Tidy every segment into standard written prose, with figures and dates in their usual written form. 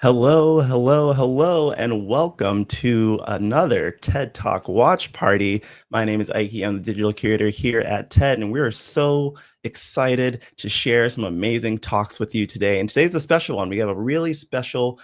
Hello, hello, hello, and welcome to another TED Talk watch party. My name is Ikey. I'm the digital curator here at TED, and we are so excited to share some amazing talks with you today. And today's a special one. We have a really special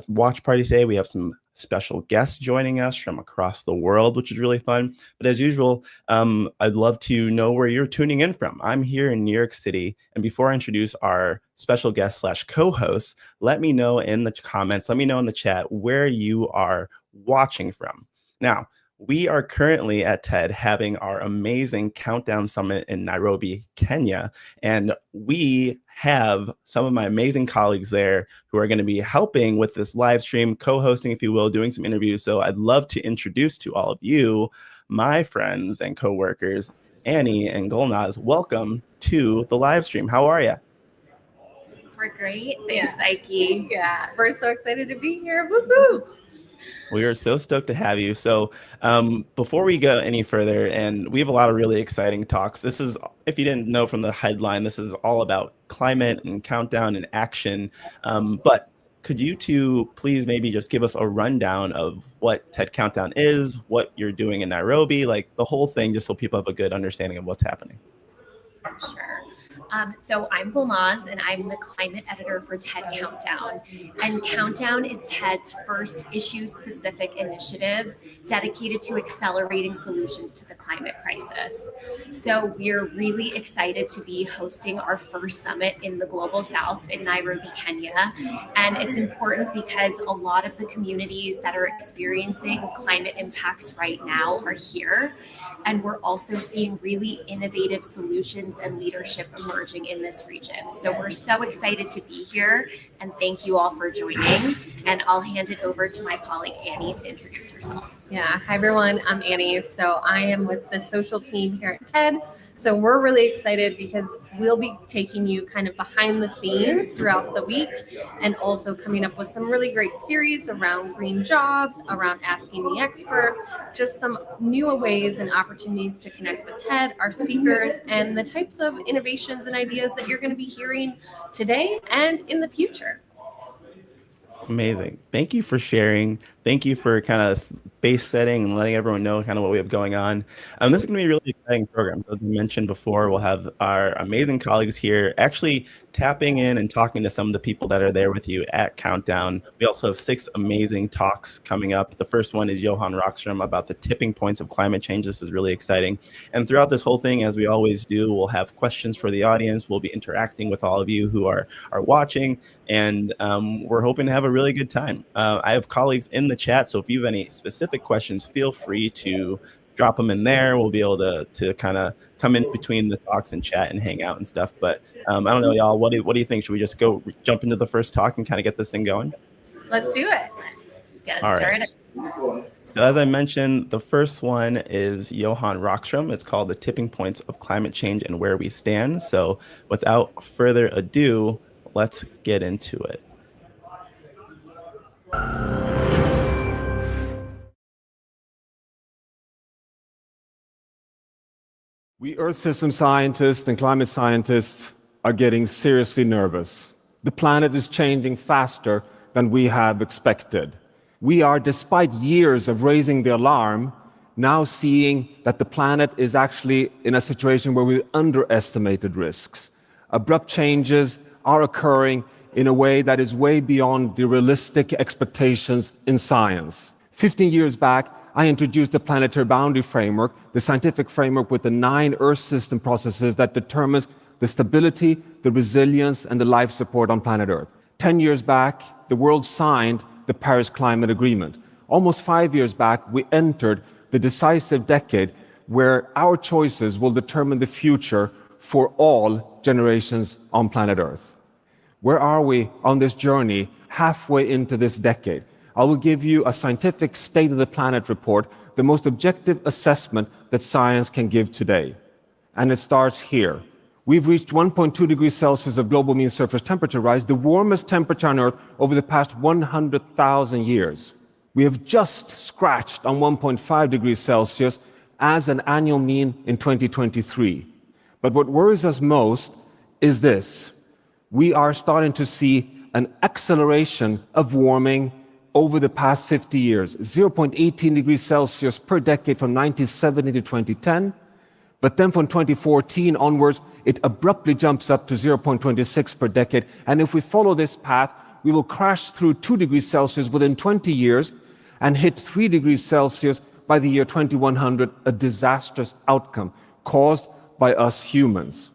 watch party today. We have some special guests joining us from across the world, which is really fun. But as usual, I'd love to know where you're tuning in from. I'm here in New York City. And before I introduce our special guest slash co-host, let me know in the comments, let me know in the chat where you are watching from. Now, we are currently at TED having our amazing Countdown Summit in Nairobi, Kenya, and we have some of my amazing colleagues there who are going to be helping with this live stream, co-hosting, if you will, doing some interviews. So I'd love to introduce to all of you, my friends and co-workers, Annie and Golnaz. Welcome to the live stream. How are you? We're great. Thanks, Ikey. Yeah, we're so excited to be here. Woo-hoo! We are so stoked to have you. So before we go any further, and we have a lot of really exciting talks. This is, if you didn't know from the headline, this is all about climate and countdown and action. But could you two please maybe just give us a rundown of what TED Countdown is, what you're doing in Nairobi, like the whole thing, just so people have a good understanding of what's happening? Sure. So I'm Golnaz, and I'm the climate editor for TED Countdown. And Countdown is TED's first issue-specific initiative dedicated to accelerating solutions to the climate crisis. So we're really excited to be hosting our first summit in the Global South in Nairobi, Kenya. And it's important because a lot of the communities that are experiencing climate impacts right now are here. And we're also seeing really innovative solutions and leadership emerging in this region. So we're so excited to be here, and thank you all for joining. And I'll hand it over to my colleague Annie to introduce herself. Yeah, hi everyone, I'm Annie. So I am with the social team here at TED. So we're really excited because we'll be taking you kind of behind the scenes throughout the week, and also coming up with some really great series around green jobs, around asking the expert, just some new ways and opportunities to connect with TED, our speakers, and the types of innovations and ideas that you're going to be hearing today and in the future. Amazing. Thank you for sharing. Thank you for kind of base setting and letting everyone know kind of what we have going on. This is going to be a really exciting program. As we mentioned before, we'll have our amazing colleagues here actually tapping in and talking to some of the people that are there with you at Countdown. We also have 6 amazing talks coming up. The first one is Johan Rockström about the tipping points of climate change. This is really exciting. And throughout this whole thing, as we always do, we'll have questions for the audience. We'll be interacting with all of you who are watching, and we're hoping to have a really good time. I have colleagues in the chat, so if you have any specific questions, feel free to drop them in there. We'll be able to kind of come in between the talks and chat and hang out and stuff. But I don't know, y'all, what do you think? Should we just jump into the first talk and kind of get this thing going? Let's do it. Get All started. Right. So as I mentioned, the first one is Johan Rockström. It's called The Tipping Points of Climate Change and Where We Stand. So without further ado, let's get into it. We Earth system scientists and climate scientists are getting seriously nervous. The planet is changing faster than we have expected. We are, despite years of raising the alarm, now seeing that the planet is actually in a situation where we underestimated risks. Abrupt changes are occurring in a way that is way beyond the realistic expectations in science. 15 years back, I introduced the planetary boundary framework, the scientific framework with the 9 Earth system processes that determines the stability, the resilience, and the life support on planet Earth. 10 years back, the world signed the Paris Climate Agreement. Almost 5 years back, we entered the decisive decade where our choices will determine the future for all generations on planet Earth. Where are we on this journey halfway into this decade? I will give you a scientific state of the planet report, the most objective assessment that science can give today. And it starts here. We've reached 1.2 degrees Celsius of global mean surface temperature rise, the warmest temperature on Earth over the past 100,000 years. We have just scratched on 1.5 degrees Celsius as an annual mean in 2023. But what worries us most is this. We are starting to see an acceleration of warming over the past 50 years, 0.18 degrees Celsius per decade from 1970 to 2010. But then from 2014 onwards, it abruptly jumps up to 0.26 per decade. And if we follow this path, we will crash through 2 degrees Celsius within 20 years and hit 3 degrees Celsius by the year 2100, a disastrous outcome caused by us humans.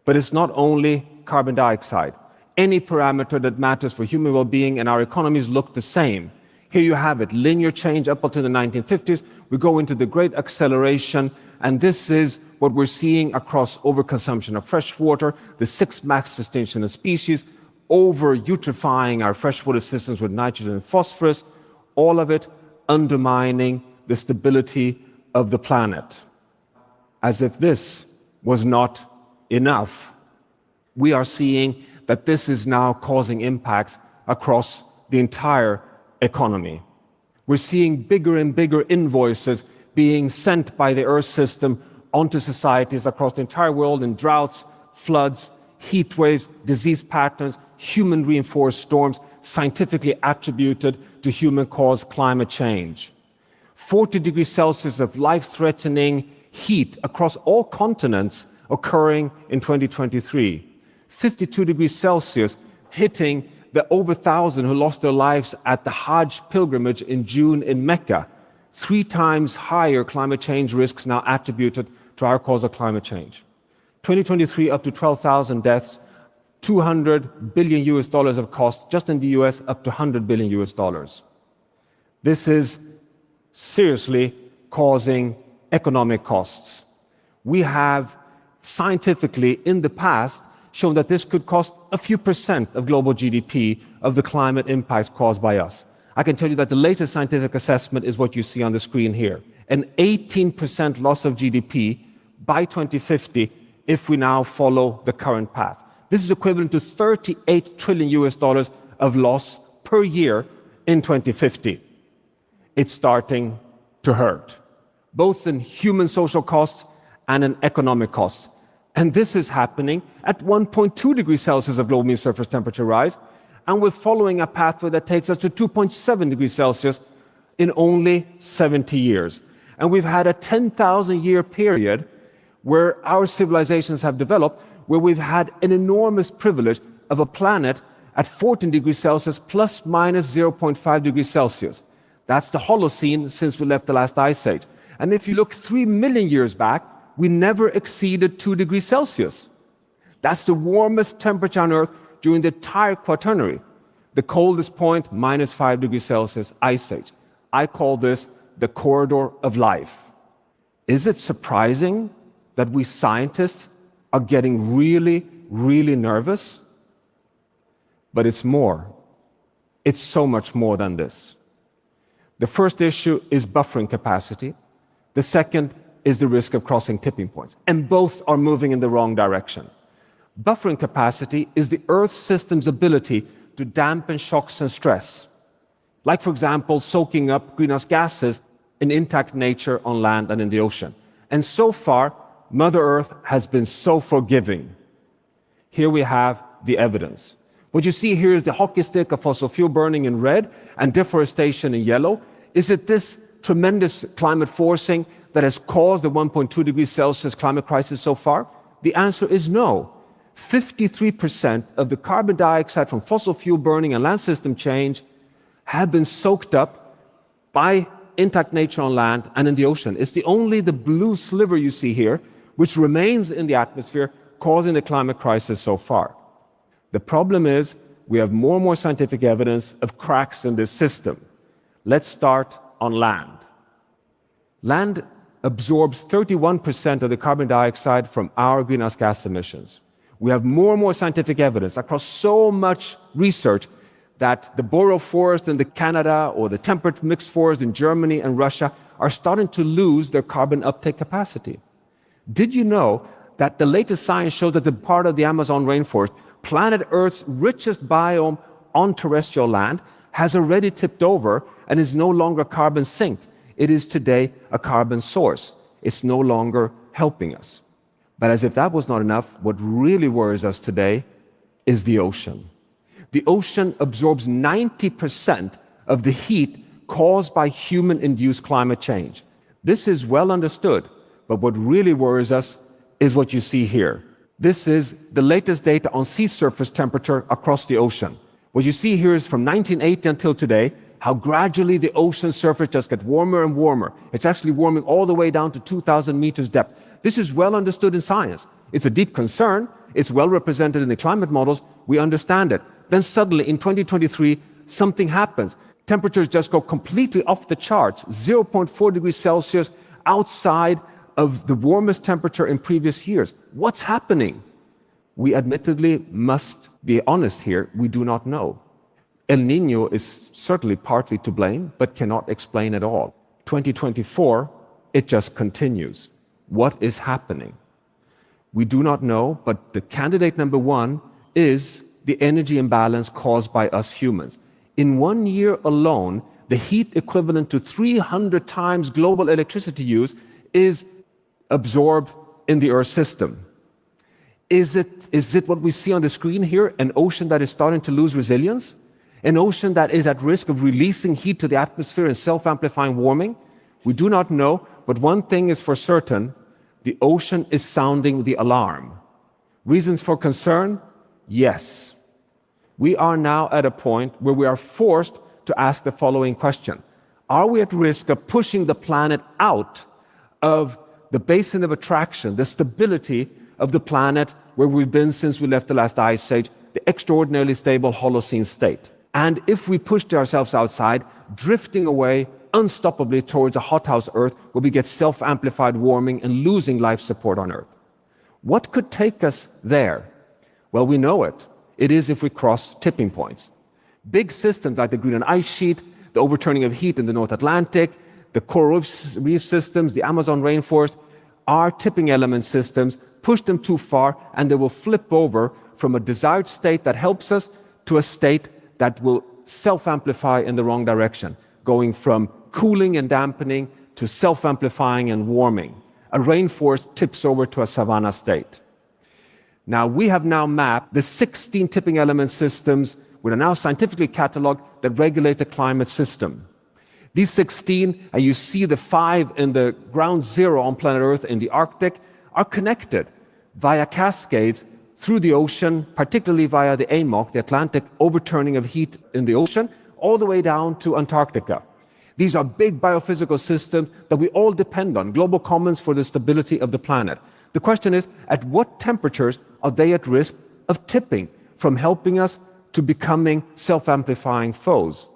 But it's not only carbon dioxide. Any parameter that matters for human well-being and our economies look the same. Here you have it, linear change up until the 1950s. We go into the great acceleration, and this is what we're seeing across overconsumption of fresh water, the 6 max extinction of species, over-eutrophying our freshwater systems with nitrogen and phosphorus, all of it undermining the stability of the planet. As if this was not enough, we are seeing that this is now causing impacts across the entire economy. We're seeing bigger and bigger invoices being sent by the Earth system onto societies across the entire world in droughts, floods, heat waves, disease patterns, human-reinforced storms, scientifically attributed to human-caused climate change. 40 degrees Celsius of life-threatening heat across all continents occurring in 2023. 52 degrees Celsius hitting the over 1,000 who lost their lives at the Hajj pilgrimage in June in Mecca. 3 times higher climate change risks now attributed to our cause of climate change. 2023 up to 12,000 deaths, $200 billion of cost just in the US, up to $100 billion. This is seriously causing economic costs. We have scientifically in the past shown that this could cost a few percent of global GDP of the climate impacts caused by us. I can tell you that the latest scientific assessment is what you see on the screen here. An 18% loss of GDP by 2050 if we now follow the current path. This is equivalent to $38 trillion of loss per year in 2050. It's starting to hurt, both in human social costs and in economic costs. And this is happening at 1.2 degrees Celsius of global mean surface temperature rise, and we're following a pathway that takes us to 2.7 degrees Celsius in only 70 years. And we've had a 10,000-year period where our civilizations have developed, where we've had an enormous privilege of a planet at 14 degrees Celsius plus minus 0.5 degrees Celsius. That's the Holocene since we left the last ice age. And if you look 3 million years back, we never exceeded 2 degrees Celsius. That's the warmest temperature on Earth during the entire Quaternary. The coldest point, minus 5 degrees Celsius, ice age. I call this the corridor of life. Is it surprising that we scientists are getting really, really nervous? But it's more. It's so much more than this. The first issue is buffering capacity. The second is the risk of crossing tipping points. And both are moving in the wrong direction. Buffering capacity is the Earth system's ability to dampen shocks and stress. Like, for example, soaking up greenhouse gases in intact nature on land and in the ocean. And so far, Mother Earth has been so forgiving. Here we have the evidence. What you see here is the hockey stick of fossil fuel burning in red and deforestation in yellow. Is it this tremendous climate forcing that has caused the 1.2 degrees Celsius climate crisis so far? The answer is no. 53% of the carbon dioxide from fossil fuel burning and land system change have been soaked up by intact nature on land and in the ocean. It's only the blue sliver you see here, which remains in the atmosphere, causing the climate crisis so far. The problem is we have more and more scientific evidence of cracks in this system. Let's start on land. Land absorbs 31% of the carbon dioxide from our greenhouse gas emissions. We have more and more scientific evidence across so much research that the boreal forest in Canada or the temperate mixed forest in Germany and Russia are starting to lose their carbon uptake capacity. Did you know that the latest science shows that the part of the Amazon rainforest, planet Earth's richest biome on terrestrial land, has already tipped over and is no longer a carbon sink? It is today a carbon source. It's no longer helping us. But as if that was not enough, what really worries us today is the ocean. The ocean absorbs 90% of the heat caused by human-induced climate change. This is well understood, but what really worries us is what you see here. This is the latest data on sea surface temperature across the ocean. What you see here is from 1980 until today, how gradually the ocean surface just gets warmer and warmer. It's actually warming all the way down to 2,000 meters depth. This is well understood in science. It's a deep concern. It's well represented in the climate models. We understand it. Then suddenly in 2023, something happens. Temperatures just go completely off the charts, 0.4 degrees Celsius outside of the warmest temperature in previous years. What's happening? We admittedly must be honest here, we do not know. El Niño is certainly partly to blame, but cannot explain it all. 2024, it just continues. What is happening? We do not know, but the candidate number one is the energy imbalance caused by us humans. In 1 year alone, the heat equivalent to 300 times global electricity use is absorbed in the Earth system. Is it what we see on the screen here, an ocean that is starting to lose resilience? An ocean that is at risk of releasing heat to the atmosphere and self-amplifying warming? We do not know, but one thing is for certain, the ocean is sounding the alarm. Reasons for concern? Yes. We are now at a point where we are forced to ask the following question. Are we at risk of pushing the planet out of the basin of attraction, the stability of the planet where we've been since we left the last ice age, the extraordinarily stable Holocene state? And if we pushed ourselves outside, drifting away unstoppably towards a hothouse Earth where we get self-amplified warming and losing life support on Earth. What could take us there? Well, we know it. It is if we cross tipping points. Big systems like the Greenland ice sheet, the overturning of heat in the North Atlantic, the coral reef systems, the Amazon rainforest, are tipping element systems. Push them too far and they will flip over from a desired state that helps us to a state that will self-amplify in the wrong direction, going from cooling and dampening to self-amplifying and warming. A rainforest tips over to a savanna state. Now, we have now mapped the 16 tipping element systems which are now scientifically cataloged that regulate the climate system. These 16, and you see the 5 in the ground zero on planet Earth in the Arctic, are connected via cascades through the ocean, particularly via the AMOC, the Atlantic overturning of heat in the ocean, all the way down to Antarctica. These are big biophysical systems that we all depend on, global commons for the stability of the planet. The question is, at what temperatures are they at risk of tipping from helping us to becoming self-amplifying foes?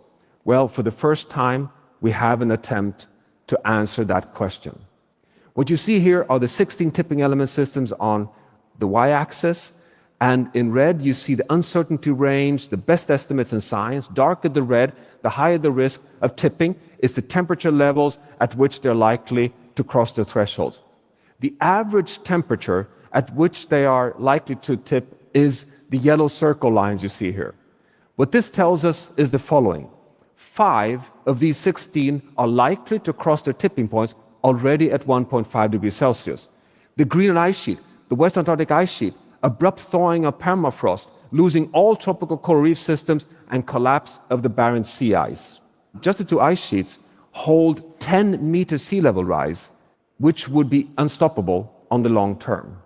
Well, for the first time, we have an attempt to answer that question. What you see here are the 16 tipping element systems on the y-axis, and in red you see the uncertainty range, the best estimates in science. Darker the red, the higher the risk of tipping is the temperature levels at which they're likely to cross the thresholds. The average temperature at which they are likely to tip is the yellow circle lines you see here. What this tells us is the following. 5 of these 16 are likely to cross their tipping points already at 1.5 degrees Celsius. The Greenland ice sheet, the West Antarctic ice sheet, abrupt thawing of permafrost, losing all tropical coral reef systems, and collapse of the Barents Sea ice. Just the 2 ice sheets hold 10-meter sea level rise, which would be unstoppable on the long term.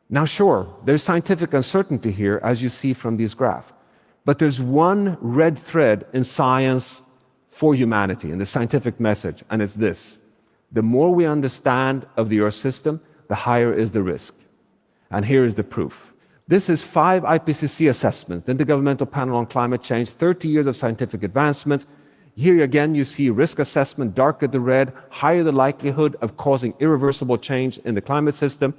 Now, sure, there's scientific uncertainty here, as you see from these graphs, but there's one red thread in science for humanity, in the scientific message, and it's this. The more we understand of the Earth system, the higher is the risk. And here is the proof. This is 5 IPCC assessments, the Intergovernmental Panel on Climate Change, 30 years of scientific advancements. Here again, you see risk assessment, darker the red, higher the likelihood of causing irreversible change in the climate system.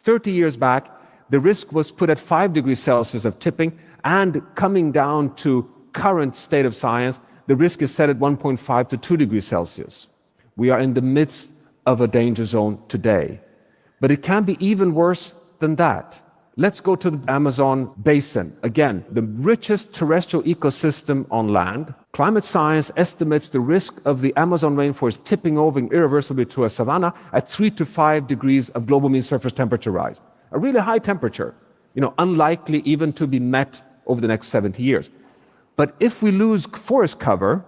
30 years back, the risk was put at 5 degrees Celsius of tipping, and coming down to current state of science, the risk is set at 1.5 to 2 degrees Celsius. We are in the midst of a danger zone today. But it can be even worse than that. Let's go to the Amazon basin. Again, the richest terrestrial ecosystem on land. Climate science estimates the risk of the Amazon rainforest tipping over irreversibly to a savanna at 3 to 5 degrees of global mean surface temperature rise. A really high temperature, unlikely even to be met over the next 70 years. But if we lose forest cover,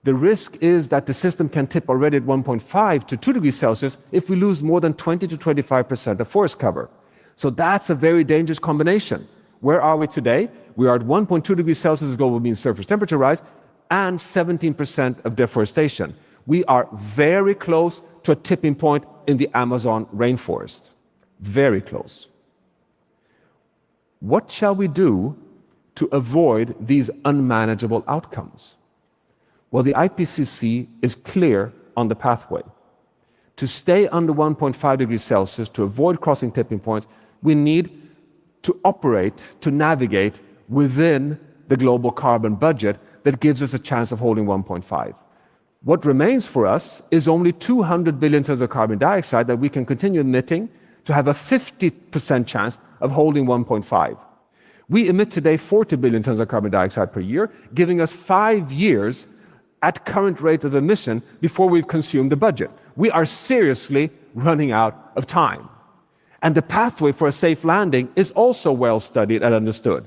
the risk is that the system can tip already at 1.5 to 2 degrees Celsius if we lose more than 20 to 25% of forest cover. So that's a very dangerous combination. Where are we today? We are at 1.2 degrees Celsius global mean surface temperature rise and 17% of deforestation. We are very close to a tipping point in the Amazon rainforest. Very close. What shall we do to avoid these unmanageable outcomes? Well, the IPCC is clear on the pathway. To stay under 1.5 degrees Celsius, to avoid crossing tipping points, we need to operate, to navigate within the global carbon budget that gives us a chance of holding 1.5. What remains for us is only 200 billion tons of carbon dioxide that we can continue emitting to have a 50% chance of holding 1.5. We emit today 40 billion tons of carbon dioxide per year, giving us 5 years at current rate of emission before we've consumed the budget. We are seriously running out of time. And the pathway for a safe landing is also well studied and understood.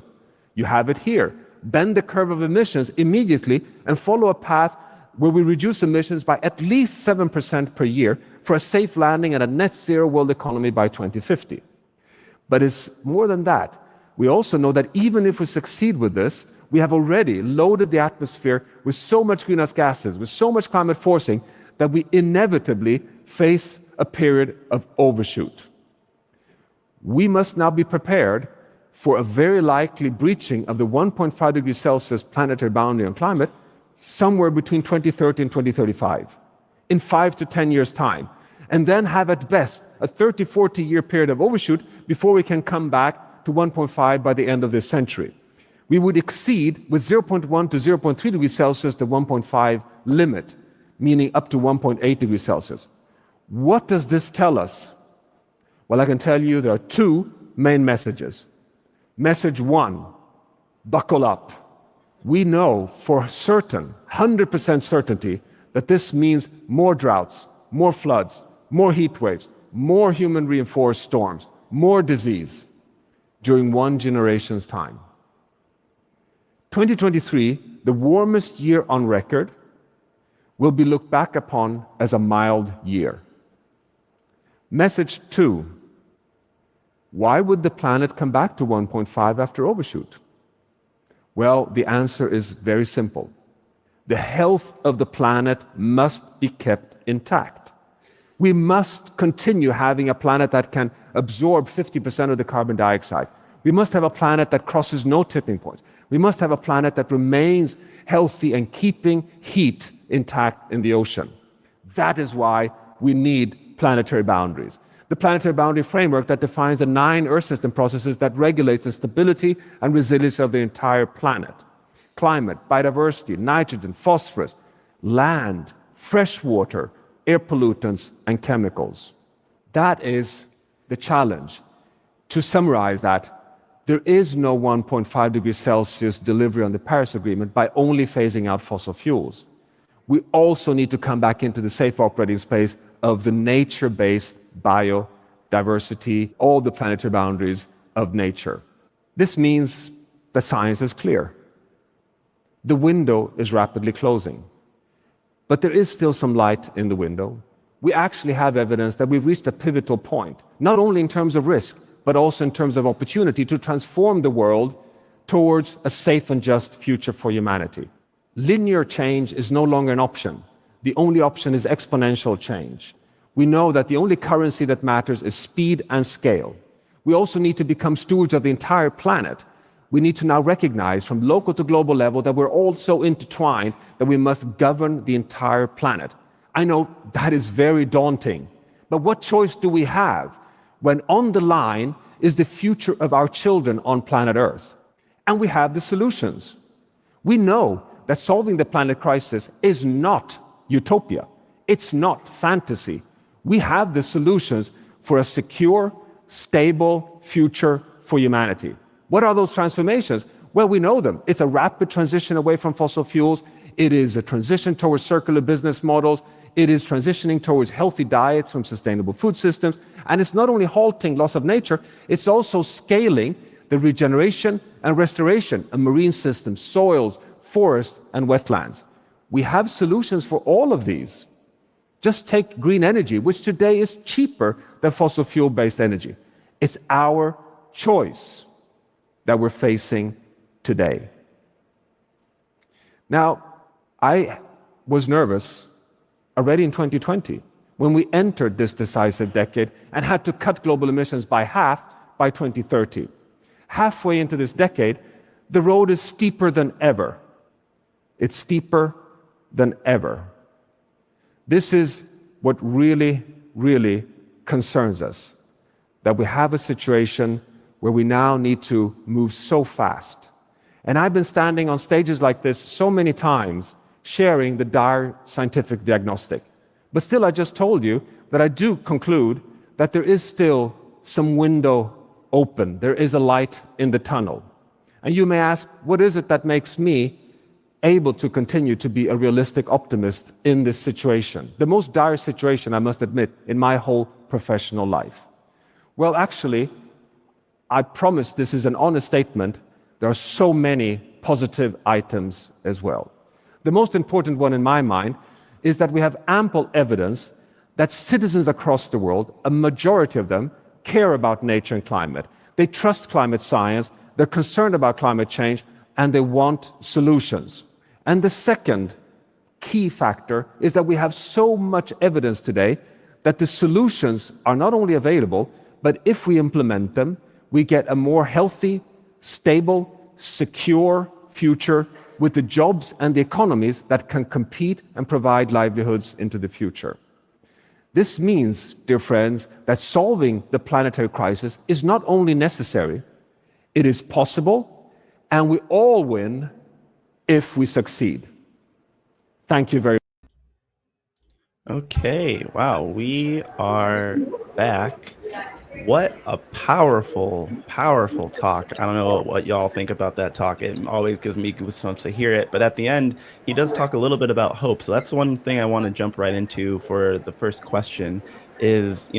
You have it here. Bend the curve of emissions immediately and follow a path where we reduce emissions by at least 7% per year for a safe landing and a net zero world economy by 2050. But it's more than that. We also know that even if we succeed with this, we have already loaded the atmosphere with so much greenhouse gases, with so much climate forcing, that we inevitably face a period of overshoot. We must now be prepared for a very likely breaching of the 1.5 degrees Celsius planetary boundary on climate somewhere between 2030 and 2035, in 5 to 10 years' time, and then have at best a 30, 40-year period of overshoot before we can come back to 1.5 by the end of this century. We would exceed with 0.1 to 0.3 degrees Celsius the 1.5 limit, meaning up to 1.8 degrees Celsius. What does this tell us? Well, I can tell you there are two main messages. Message one, buckle up. We know for certain, 100% certainty, that this means more droughts, more floods, more heat waves, more human-reinforced storms, more disease during one generation's time. 2023, the warmest year on record, will be looked back upon as a mild year. Message two, why would the planet come back to 1.5 after overshoot? Well, the answer is very simple. The health of the planet must be kept intact. We must continue having a planet that can absorb 50% of the carbon dioxide. We must have a planet that crosses no tipping points. We must have a planet that remains healthy and keeping heat intact in the ocean. That is why we need planetary boundaries. The planetary boundary framework that defines the 9 Earth system processes that regulates the stability and resilience of the entire planet. Climate, biodiversity, nitrogen, phosphorus, land, fresh water, air pollutants, and chemicals. That is the challenge. To summarize that, there is no 1.5 degrees Celsius delivery on the Paris Agreement by only phasing out fossil fuels. We also need to come back into the safe operating space of the nature-based biodiversity, all the planetary boundaries of nature. This means that science is clear. The window is rapidly closing. But there is still some light in the window. We actually have evidence that we've reached a pivotal point, not only in terms of risk, but also in terms of opportunity to transform the world towards a safe and just future for humanity. Linear change is no longer an option. The only option is exponential change. We know that the only currency that matters is speed and scale. We also need to become stewards of the entire planet. We need to now recognize from local to global level that we're all so intertwined that we must govern the entire planet. I know that is very daunting, but what choice do we have when on the line is the future of our children on planet Earth? And we have the solutions. We know that solving the planet crisis is not utopia. It's not fantasy. We have the solutions for a secure, stable future for humanity. What are those transformations? Well, we know them. It's a rapid transition away from fossil fuels. It is a transition towards circular business models. It is transitioning towards healthy diets from sustainable food systems. And it's not only halting loss of nature, it's also scaling the regeneration and restoration of marine systems, soils, forests, and wetlands. We have solutions for all of these. Just take green energy, which today is cheaper than fossil fuel-based energy. It's our choice that we're facing today. Now, I was nervous already in 2020 when we entered this decisive decade and had to cut global emissions by half by 2030. Halfway into this decade, the road is steeper than ever. It's steeper than ever. This is what really, really concerns us, that we have a situation where we now need to move so fast. And I've been standing on stages like this so many times, sharing the dire scientific diagnostic. But still, I just told you that I do conclude that there is still some window open. There is a light in the tunnel. And you may ask, what is it that makes me able to continue to be a realistic optimist in this situation? The most dire situation, I must admit, in my whole professional life. Well, actually, I promise this is an honest statement. There are so many positive items as well. The most important one in my mind is that we have ample evidence that citizens across the world, a majority of them, care about nature and climate. They trust climate science, they're concerned about climate change, and they want solutions. And the second key factor is that we have so much evidence today that the solutions are not only available, but if we implement them, we get a more healthy, stable, secure future with the jobs and the economies that can compete and provide livelihoods into the future. This means, dear friends, that solving the planetary crisis is not only necessary, it is possible, and we all win if we succeed. Thank you very much. Okay, wow, we are back. What a powerful, powerful talk. I don't know what y'all think about that talk. It always gives me goosebumps to hear it. But at the end, he does talk a little bit about hope. So that's one thing I want to jump right into for the first question is,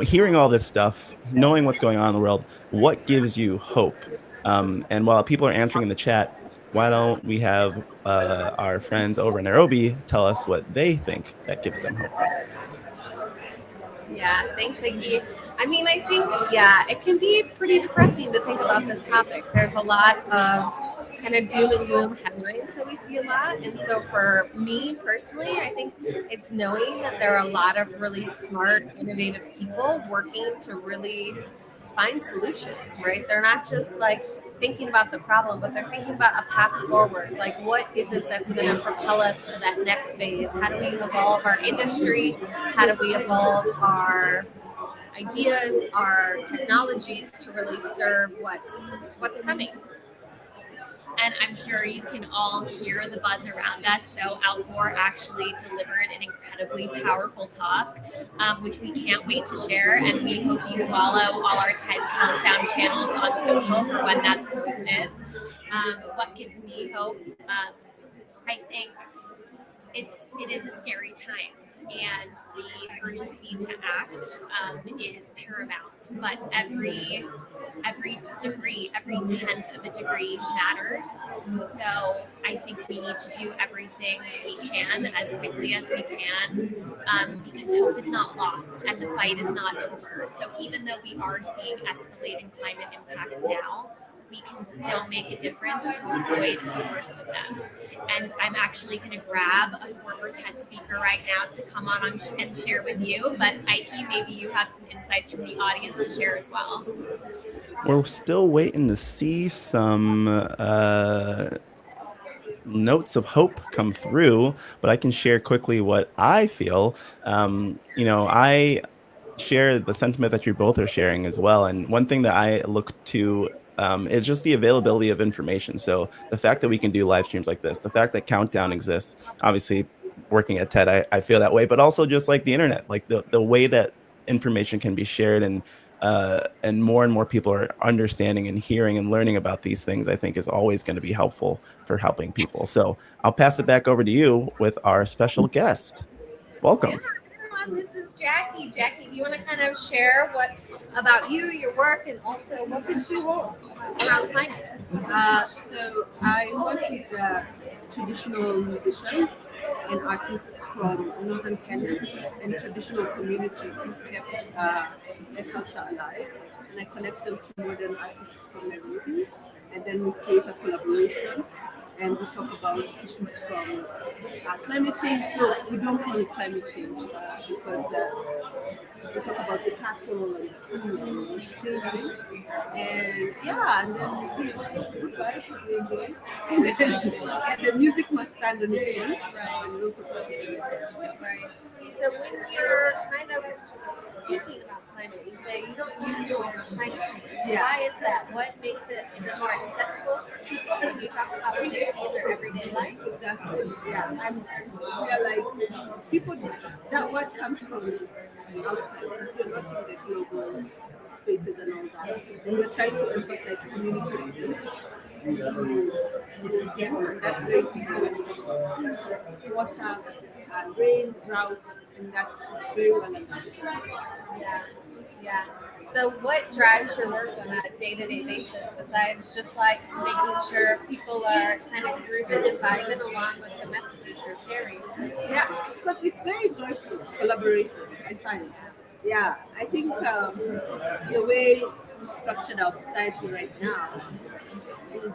hearing all this stuff, knowing what's going on in the world, what gives you hope? And while people are answering in the chat, why don't we have our friends over in Nairobi tell us what they think that gives them hope? Yeah, thanks, Ikey. I mean, I think, it can be pretty depressing to think about this topic. There's a lot of kind of doom and gloom headlines that we see a lot. And so for me personally, I think it's knowing that there are a lot of really smart, innovative people working to really find solutions, right? They're not just like thinking about the problem, but they're thinking about a path forward. Like, what is it that's going to propel us to that next phase? How do we evolve our industry? How do we evolve our ideas, our technologies to really serve what's coming? And I'm sure you can all hear the buzz around us. So Al Gore actually delivered an incredibly powerful talk, which we can't wait to share. And we hope you follow all our TED Countdown channels on social for when that's posted. What gives me hope? I think it is a scary time, and the urgency to act is paramount. But every degree, every tenth of a degree matters. So I think we need to do everything we can as quickly as we can, because hope is not lost and the fight is not over. So even though we are seeing escalating climate impacts now, we can still make a difference to avoid the worst of them. And I'm actually going to grab a former TED speaker right now to come on and share with you. But Ikey, maybe you have some insights from the audience to share as well. We're still waiting to see some notes of hope come through, but I can share quickly what I feel. I share the sentiment that you both are sharing as well. And one thing that I look to is just the availability of information. So the fact that we can do live streams like this, the fact that Countdown exists, obviously working at TED, I feel that way, but also just like the internet, like the way that information can be shared and more people are understanding and hearing and learning about these things, I think is always going to be helpful for helping people. So I'll pass it back over to you with our special guest. Welcome. everyone. This is Jackie. Jackie, do you want to kind of share what about you, your work, and also what did you work around climate? So I work with traditional musicians and artists from northern Kenya and traditional communities who kept their culture alive. And I connect them to modern artists from Nairobi. And then we create a collaboration and we talk about issues from climate change. No, we don't call it climate change because we talk about the cattle and the food and what's changing. And yeah, and then good vibes, we enjoy. And then and the music must stand on its own, and also positive message. Right. So when you're kind of speaking about climate, you say you don't use the word climate change. Yeah. Why is that? What makes it, is it more accessible for people when you talk about what they see in their everyday life? Exactly. Yeah, and we are like people. That word comes from outside. If you're not in the global spaces and all that, and we're trying to emphasize community approach to people, and that's very easy when we talk about food, water, rain, drought, and it's very well understood. Yeah. Yeah. So what drives your work on a day-to-day basis besides just like making sure people are kind of grooving and vibing along with the messages you're sharing? Yeah, because it's very joyful collaboration, I find. Yeah, I think the way we structured our society right now is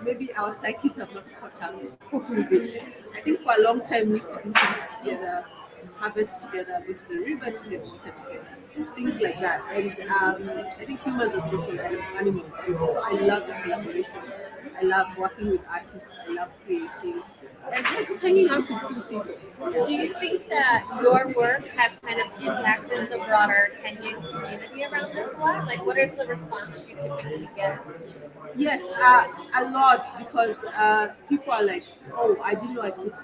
maybe our psyches have not caught up with it. I think for a long time we used to do things together, harvest together, go to the river to get water together, things like that. And I think humans are social animals, and so I love the collaboration. I love working with artists. I love creating, and yeah, just hanging out with cool people. Yeah. Do you think that your work has kind of impacted the broader Kenyan community around this a lot? Like, what is the response you typically get? Yes, a lot because people are like, oh, I didn't know I could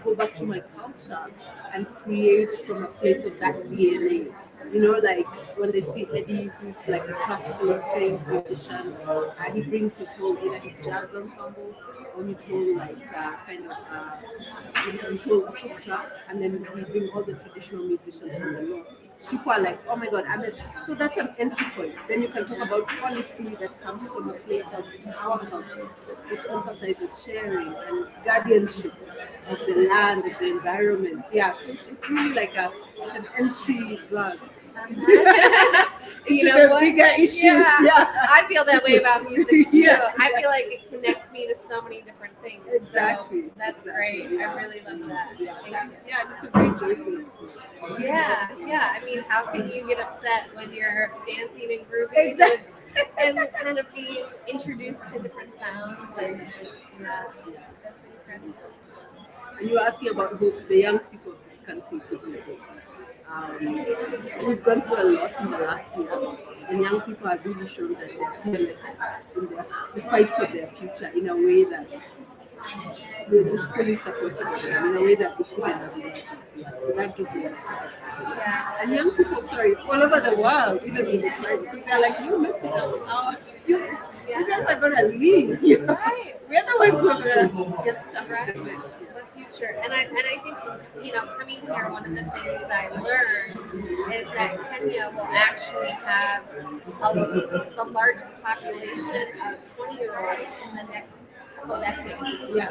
go back to my culture and create from a place of that DNA. You know, like when they see Eddie, who's like a classical trained musician, he brings his whole, either his jazz ensemble or his whole like his whole orchestra, and then he bring all the traditional musicians from the north. People are like, oh my god, and then, so that's an entry point. Then you can talk about policy that comes from a place of our cultures, which emphasizes sharing and guardianship of the land, of the environment. Yeah, so it's really like it's an entry drug. You to know the what? bigger issues. Yeah. I feel that way about music too. Yeah. I feel like it connects me to so many different things. Exactly. So that's Exactly. great. Yeah. I really love that. Yeah, Thank you. yeah, and it's a very joyful experience. Yeah. I mean, how can you get upset when you're dancing and grooving Exactly. and kind of being introduced to different sounds? And yeah, that's incredible. And you were asking about who the young people of this country could be. We've gone through a lot in the last year, and young people have really shown that they're fearless in the fight for their future in a way that we're just fully supporting them, in a way that we couldn't have imagined. Yeah, so that gives me a lot of hope. Yeah. And young people, all over the world, even in the climate, because they're like, you missed it out. You guys are gonna leave. You know? Right. We're the ones who are gonna get stuck Right. with it. The future. And I think, coming here, one of the things I learned is that Kenya will actually have the largest population of 20-year-olds in the next couple decades. Yeah.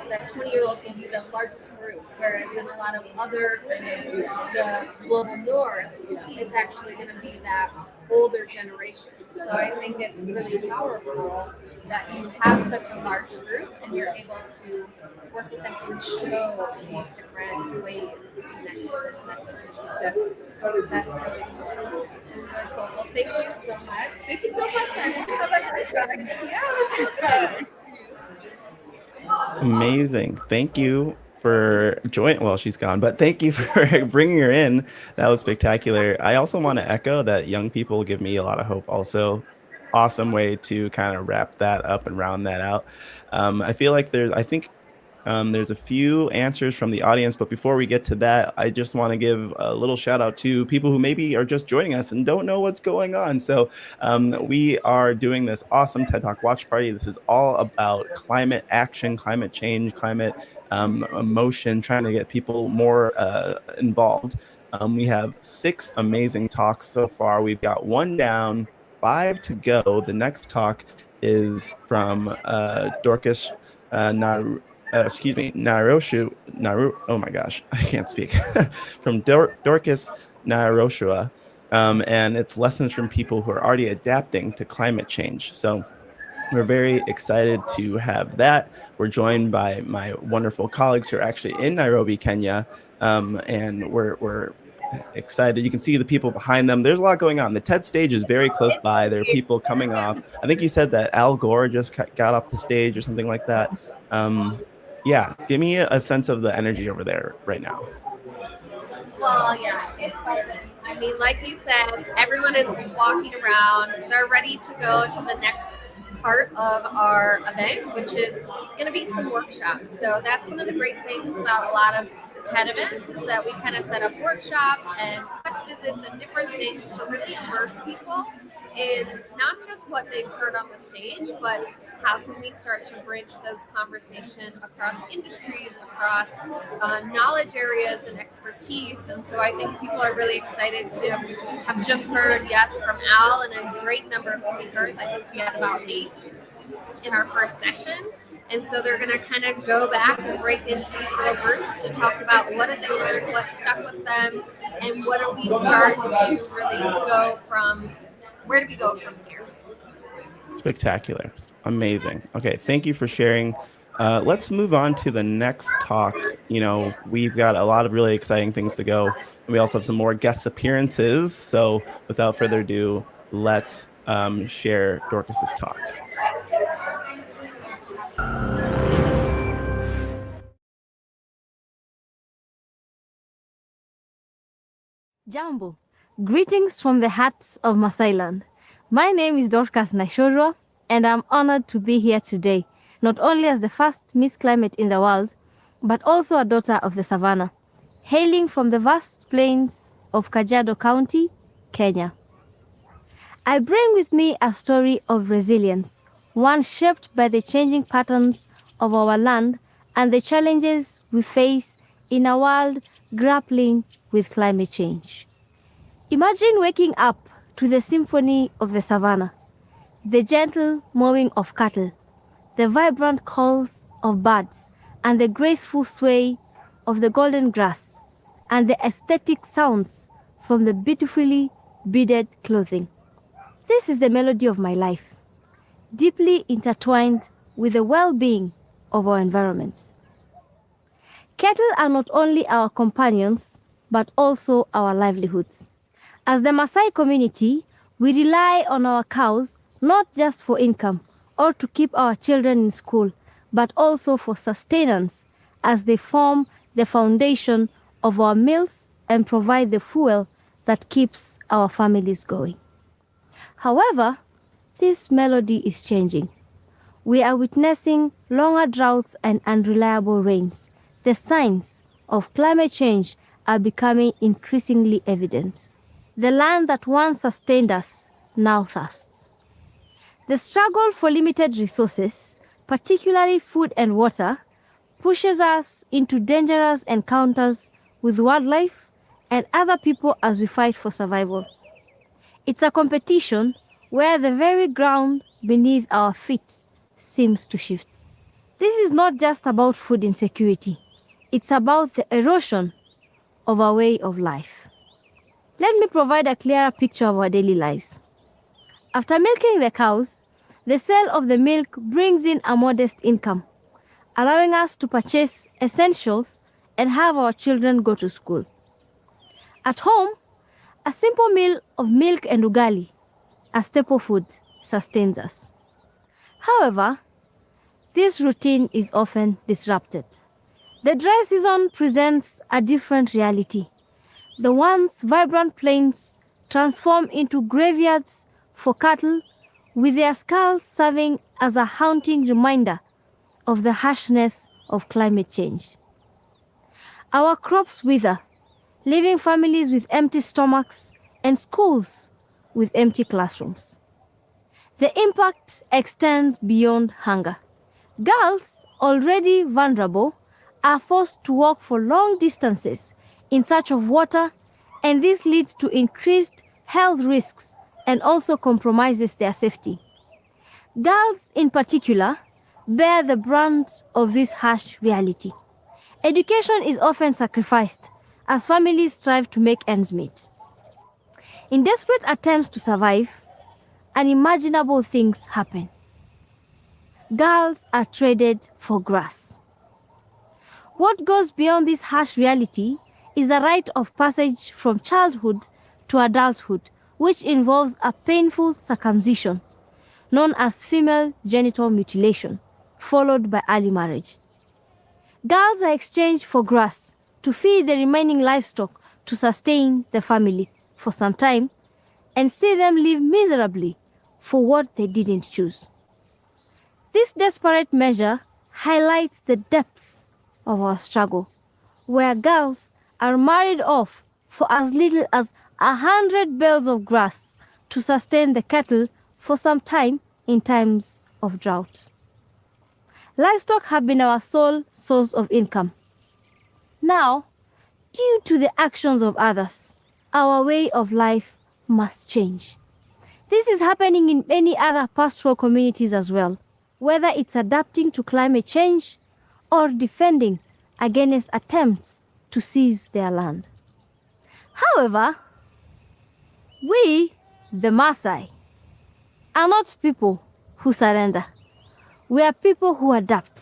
That 20-year-olds will be the largest group, whereas in a lot of other kind of the global north, it's actually going to be that older generation. So I think it's really powerful that you have such a large group and you're able to work with them and show these different ways to connect to this message. So that's really cool. It's really cool. Well, thank you so much. Thank you so much, and have a great day. Yeah, it was super. Amazing. Thank you for joining. Well, she's gone, but thank you for bringing her in. That was spectacular. I also want to echo that young people give me a lot of hope also. Awesome way to kind of wrap that up and round that out. I feel like I think There's a few answers from the audience, but before we get to that, I just want to give a little shout out to people who maybe are just joining us and don't know what's going on. So we are doing this awesome TED Talk watch party. This is all about climate action, climate change, climate emotion, trying to get people more involved. We have 6 amazing talks so far. We've got 1 down, 5 to go. The next talk is from Dorcas oh my gosh, I can't speak, from Dorcas Naroshua, and it's lessons from people who are already adapting to climate change. So we're very excited to have that. We're joined by my wonderful colleagues who are actually in Nairobi, Kenya, and we're excited. You can see the people behind them. There's a lot going on. The TED stage is very close by. There are people coming off. I think you said that Al Gore just got off the stage or something like that. Yeah, give me a sense of the energy over there right now. Well, yeah, it's buzzing. I mean, like you said, everyone is walking around. They're ready to go to the next part of our event, which is going to be some workshops. So that's one of the great things about a lot of TED events is that we kind of set up workshops and class visits and different things to really immerse people in not just what they've heard on the stage, but how can we start to bridge those conversations across industries, across knowledge areas and expertise. And so I think people are really excited to have just heard, yes, from Al and a great number of speakers. I think we had about 8 in our first session. And so they're going to kind of go back and break into these little groups to talk about what did they learn, what stuck with them, and what do we start to really go from, where do we go from here? Spectacular. Amazing. Okay, thank you for sharing. Let's move on to the next talk. You know, we've got a lot of really exciting things to go. And we also have some more guest appearances. So without further ado, let's share Dorcas's talk. Jambo. Greetings from the hearts of Masailand. My name is Dorcas Naishorwa, and I'm honored to be here today, not only as the first Miss Climate in the world, but also a daughter of the savannah, hailing from the vast plains of Kajiado County, Kenya. I bring with me a story of resilience, one shaped by the changing patterns of our land and the challenges we face in a world grappling with climate change. Imagine waking up to the symphony of the savannah, the gentle mowing of cattle, the vibrant calls of birds, and the graceful sway of the golden grass, and the aesthetic sounds from the beautifully beaded clothing. This is the melody of my life, deeply intertwined with the well-being of our environment. Cattle are not only our companions, but also our livelihoods. As the Maasai community, we rely on our cows not just for income or to keep our children in school, but also for sustenance as they form the foundation of our meals and provide the fuel that keeps our families going. However, this melody is changing. We are witnessing longer droughts and unreliable rains. The signs of climate change are becoming increasingly evident. The land that once sustained us now thirsts. The struggle for limited resources, particularly food and water, pushes us into dangerous encounters with wildlife and other people as we fight for survival. It's a competition where the very ground beneath our feet seems to shift. This is not just about food insecurity. It's about the erosion of our way of life. Let me provide a clearer picture of our daily lives. After milking the cows, the sale of the milk brings in a modest income, allowing us to purchase essentials and have our children go to school. At home, a simple meal of milk and ugali, a staple food, sustains us. However, this routine is often disrupted. The dry season presents a different reality. The once vibrant plains transform into graveyards for cattle, with their skulls serving as a haunting reminder of the harshness of climate change. Our crops wither, leaving families with empty stomachs and schools with empty classrooms. The impact extends beyond hunger. Girls, already vulnerable, are forced to walk for long distances in search of water, and this leads to increased health risks and also compromises their safety. Girls, in particular, bear the brunt of this harsh reality. Education is often sacrificed as families strive to make ends meet. In desperate attempts to survive, unimaginable things happen. Girls are traded for grass. What goes beyond this harsh reality is a rite of passage from childhood to adulthood, which involves a painful circumcision known as female genital mutilation, followed by early marriage. Girls are exchanged for grass to feed the remaining livestock to sustain the family for some time and see them live miserably for what they didn't choose. This desperate measure highlights the depths of our struggle, where girls are married off for as little as 100 bales of grass to sustain the cattle for some time in times of drought. Livestock have been our sole source of income. Now, due to the actions of others, our way of life must change. This is happening in many other pastoral communities as well, whether it's adapting to climate change or defending against attempts to seize their land. However, we, the Maasai, are not people who surrender. We are people who adapt.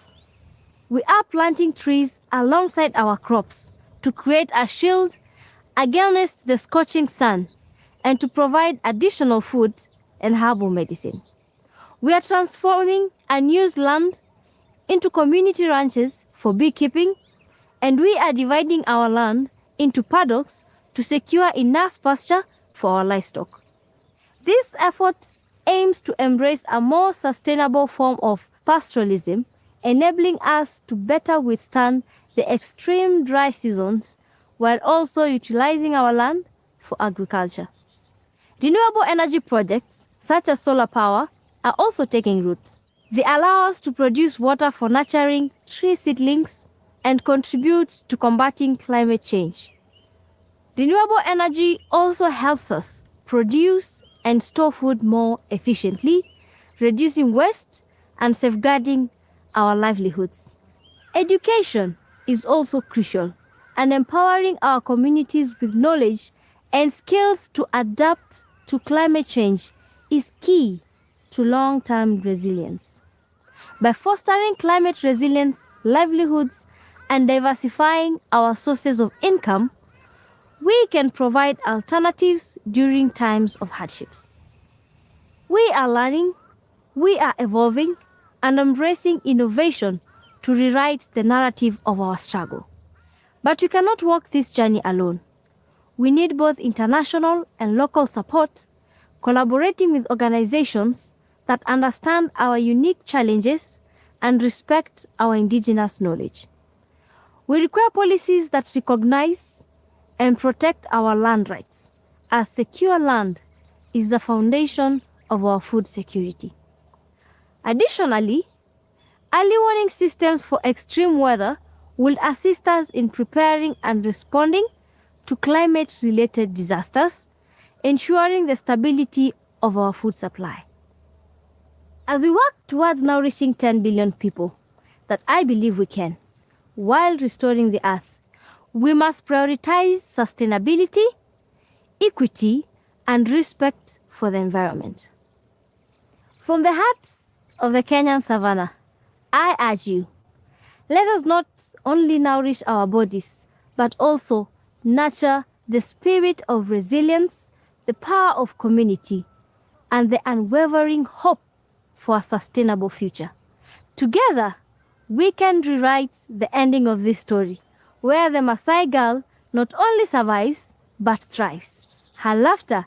We are planting trees alongside our crops to create a shield against the scorching sun and to provide additional food and herbal medicine. We are transforming unused land into community ranches for beekeeping, and we are dividing our land into paddocks to secure enough pasture for our livestock. This effort aims to embrace a more sustainable form of pastoralism, enabling us to better withstand the extreme dry seasons while also utilizing our land for agriculture. Renewable energy projects, such as solar power, are also taking root. They allow us to produce water for nurturing tree seedlings and contribute to combating climate change. Renewable energy also helps us produce and store food more efficiently, reducing waste and safeguarding our livelihoods. Education is also crucial, and empowering our communities with knowledge and skills to adapt to climate change is key to long-term resilience. By fostering climate resilience, livelihoods, and diversifying our sources of income, we can provide alternatives during times of hardships. We are learning, we are evolving, and embracing innovation to rewrite the narrative of our struggle. But we cannot walk this journey alone. We need both international and local support, collaborating with organizations that understand our unique challenges and respect our indigenous knowledge. We require policies that recognize and protect our land rights, as secure land is the foundation of our food security. Additionally, early warning systems for extreme weather will assist us in preparing and responding to climate-related disasters, ensuring the stability of our food supply. As we work towards nourishing 10 billion people, that I believe we can, while restoring the earth, we must prioritize sustainability, equity, and respect for the environment. From the hearts of the Kenyan savannah, I urge you, let us not only nourish our bodies, but also nurture the spirit of resilience, the power of community, and the unwavering hope for a sustainable future. Together, we can rewrite the ending of this story, where the Maasai girl not only survives, but thrives. Her laughter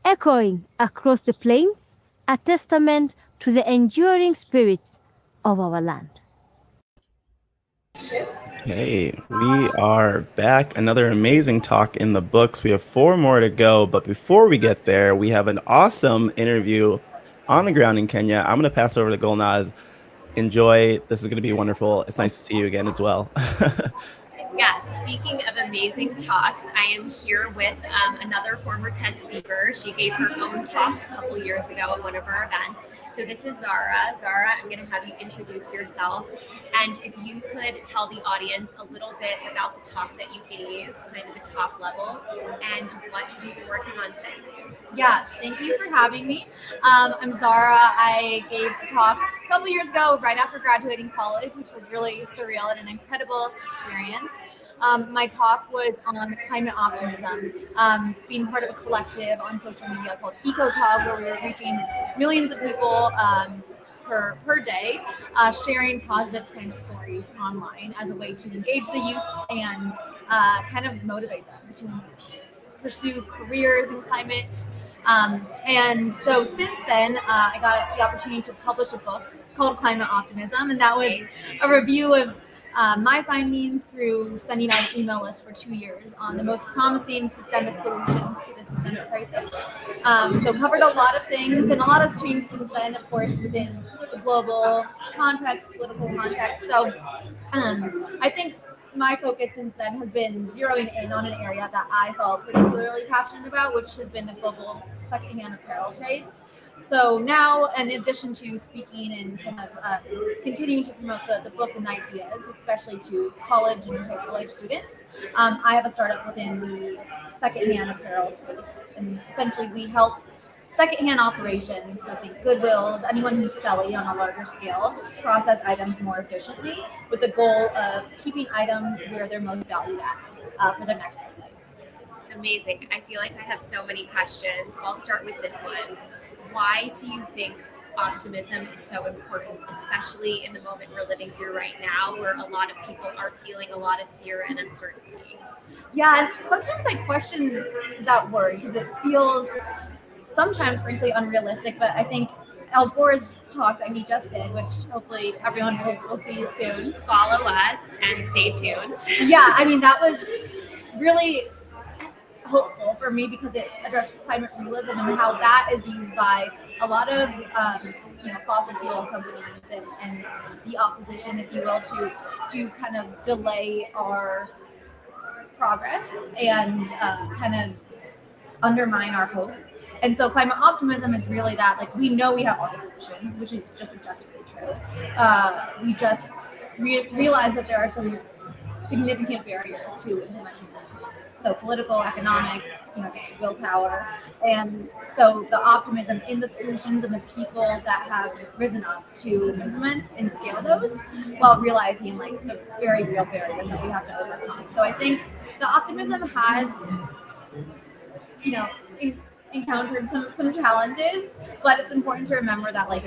echoing across the plains, a testament to the enduring spirit of our land. shift. Okay, we are back. Another amazing talk in the books. We have 4 more to go, but before we get there, we have an awesome interview on the ground in Kenya. I'm going to pass over to Golnaz. Enjoy. This is going to be wonderful. It's nice to see you again as well. Yes, speaking of amazing talks, I am here with another former TED speaker. She gave her own talk a couple years ago at one of our events. So this is Zara. Zara, I'm going to have you introduce yourself. And if you could tell the audience a little bit about the talk that you gave, kind of the top level, and what have you been working on since? Yeah, thank you for having me. I'm Zara. I gave a talk a couple years ago, right after graduating college, which was really surreal and an incredible experience. My talk was on climate optimism, being part of a collective on social media called EcoTalk, where we were reaching millions of people per day, sharing positive climate stories online as a way to engage the youth and kind of motivate them to pursue careers in climate. And so since then, I got the opportunity to publish a book called Climate Optimism, and that was a review of my findings through sending out an email list for 2 years on the most promising systemic solutions to the systemic crisis. So covered a lot of things, and a lot has changed since then, of course, within the global context, political context. So I think my focus since then has been zeroing in on an area that I felt particularly passionate about, which has been the global secondhand apparel trade. So now, in addition to speaking and kind of continuing to promote the book and ideas, especially to college and high school age students, I have a startup within the secondhand apparel space. And essentially, we help secondhand operations, so think Goodwills, anyone who's selling on a larger scale, process items more efficiently with the goal of keeping items where they're most valued at for their next best life. Amazing. I feel like I have so many questions. I'll start with this one. Why do you think optimism is so important, especially in the moment we're living through right now, where a lot of people are feeling a lot of fear and uncertainty? Yeah, and sometimes I question that word because it feels sometimes frankly unrealistic, but I think Al Gore's talk that he just did, which hopefully everyone will see soon. Follow us and stay tuned. Yeah, I mean, that was really hopeful for me because it addressed climate realism and how that is used by a lot of fossil fuel companies and the opposition, if you will, to kind of delay our progress and kind of undermine our hope. And so climate optimism is really that, like, we know we have all the solutions, which is just objectively true. We just realize that there are some significant barriers to implementing them. So political, economic, just willpower. And so the optimism in the solutions and the people that have risen up to implement and scale those while realizing like the very real barriers that we have to overcome. So I think the optimism has, encountered some challenges, but it's important to remember that like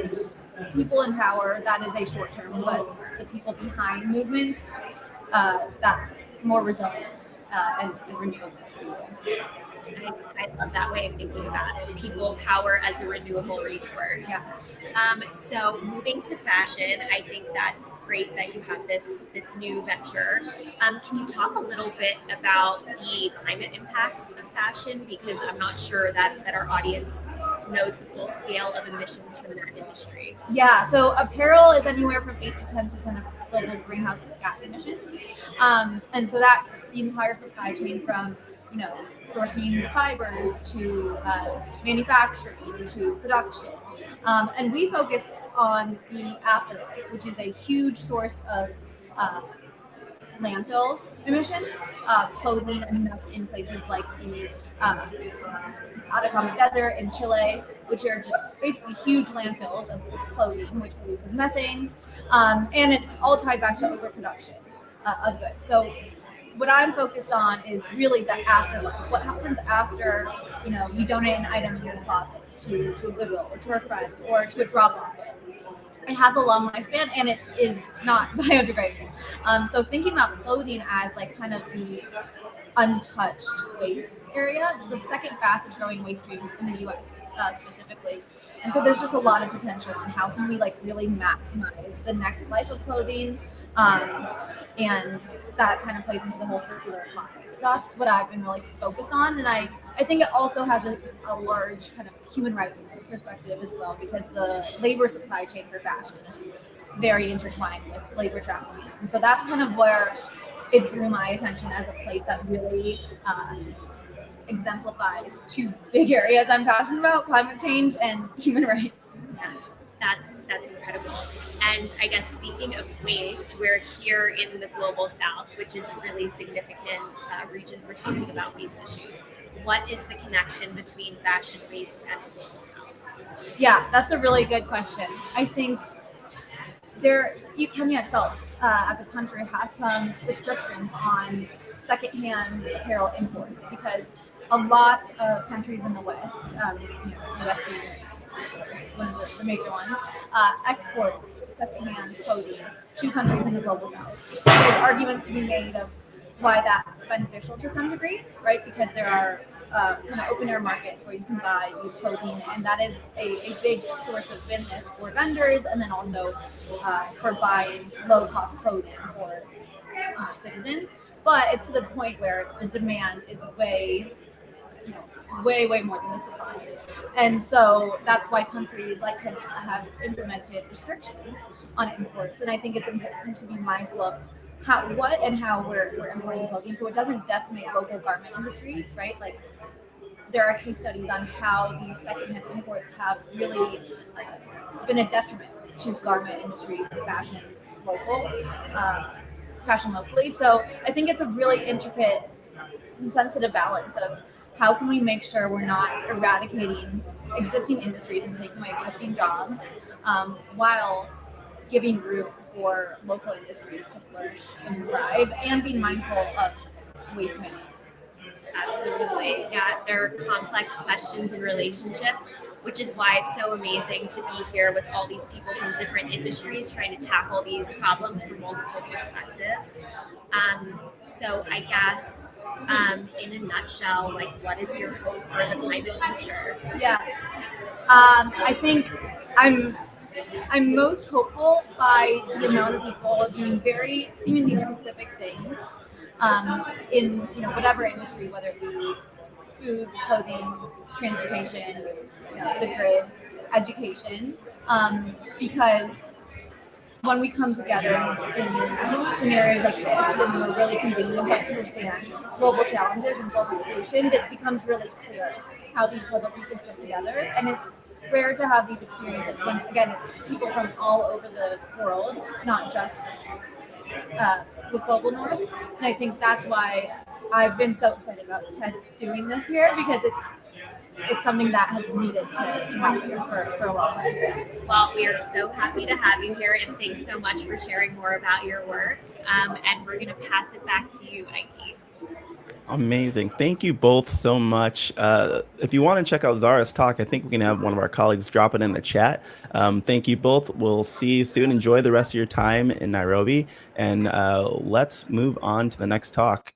people in power, that is a short term, but the people behind movements, that's more resilient and renewable. I love that way of thinking about it. People power as a renewable resource. Yeah. So moving to fashion, I think that's great that you have this new venture. Can you talk a little bit about the climate impacts of fashion? Because I'm not sure that our audience knows the full scale of emissions from that industry. Yeah, so apparel is anywhere from 8 to 10% of global greenhouse gas emissions. And so that's the entire supply chain from sourcing the fibers to manufacturing to production. And we focus on the afterlife, which is a huge source of landfill emissions, clothing in places like the Atacama Desert in Chile, which are just basically huge landfills of clothing, which produces methane. And it's all tied back to overproduction of goods. So what I'm focused on is really the afterlife. What happens after, you donate an item in your closet to a Goodwill or to a friend or to a drop-off bin. It has a long lifespan and it is not biodegradable. So thinking about clothing as like kind of the untouched waste area, it's the second fastest growing waste stream in the US specifically. And so there's just a lot of potential on how can we like really maximize the next life of clothing and that kind of plays into the whole circular economy. So that's what I've been really focused on, and I think it also has a large kind of human rights perspective as well, because the labor supply chain for fashion is very intertwined with labor trafficking, and so that's kind of where it drew my attention as a place that really exemplifies two big areas I'm passionate about: climate change and human rights. Yeah, that's incredible. And I guess speaking of waste, we're here in the global south, which is a really significant region for talking about waste issues. What is the connection between fashion waste and the global south? Yeah, that's a really good question. I think Kenya itself, as a country, has some restrictions on secondhand apparel imports, because a lot of countries in the West, US being one of the major ones, export secondhand clothing to countries in the global south. There's arguments to be made of why that's beneficial to some degree, right? Because there are kind of open air markets where you can buy used clothing, and that is a big source of business for vendors, and then also for buying low cost clothing for citizens. But it's to the point where the demand is way more than the supply. And so that's why countries like Kenya have implemented restrictions on imports. And I think it's important to be mindful of how we're importing clothing, so it doesn't decimate local garment industries, right? Like, there are case studies on how these secondhand imports have really been a detriment to garment industries and fashion locally. So I think it's a really intricate and sensitive balance of how can we make sure we're not eradicating existing industries and taking away existing jobs, while giving room for local industries to flourish and thrive, and being mindful of waste management. Absolutely. Yeah, there are complex questions and relationships, which is why it's so amazing to be here with all these people from different industries trying to tackle these problems from multiple perspectives. So I guess, in a nutshell, like, what is your hope for the climate future? Yeah, I think I'm most hopeful by the amount of people doing very seemingly specific things in whatever industry, whether it be food, clothing, transportation, the grid, education, because when we come together in scenarios like this, and we're really convenient to understand global challenges and global solutions, it becomes really clear how these puzzle pieces fit together. And it's rare to have these experiences when, again, it's people from all over the world, not just the global north. And I think that's why I've been so excited about TED doing this here, because it's something that has needed to happen here for a long time. Well, we are so happy to have you here, and thanks so much for sharing more about your work. And we're going to pass it back to you, Ikey. Amazing. Thank you both so much. If you want to check out Zara's talk, I think we can have one of our colleagues drop it in the chat. Thank you both. We'll see you soon. Enjoy the rest of your time in Nairobi, and let's move on to the next talk.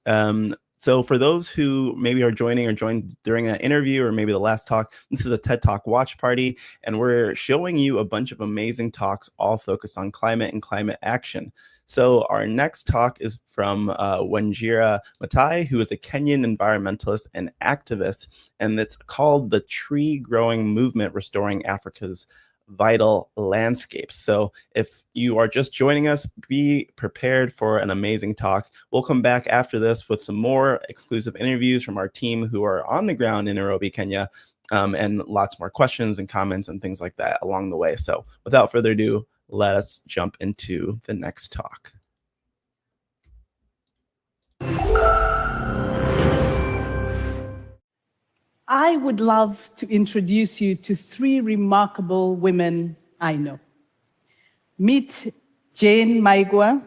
So for those who maybe are joining or joined during an interview or maybe the last talk, this is a TED Talk watch party, and we're showing you a bunch of amazing talks all focused on climate and climate action. So our next talk is from Wanjira Matai, who is a Kenyan environmentalist and activist, and it's called The Tree Growing Movement Restoring Africa's Vital Landscapes. So if you are just joining us, be prepared for an amazing talk. We'll come back after this with some more exclusive interviews from our team who are on the ground in Nairobi, Kenya, and lots more questions and comments and things like that along the way. So without further ado, let us jump into the next talk. I would love to introduce you to three remarkable women I know. Meet Jane Maigwa,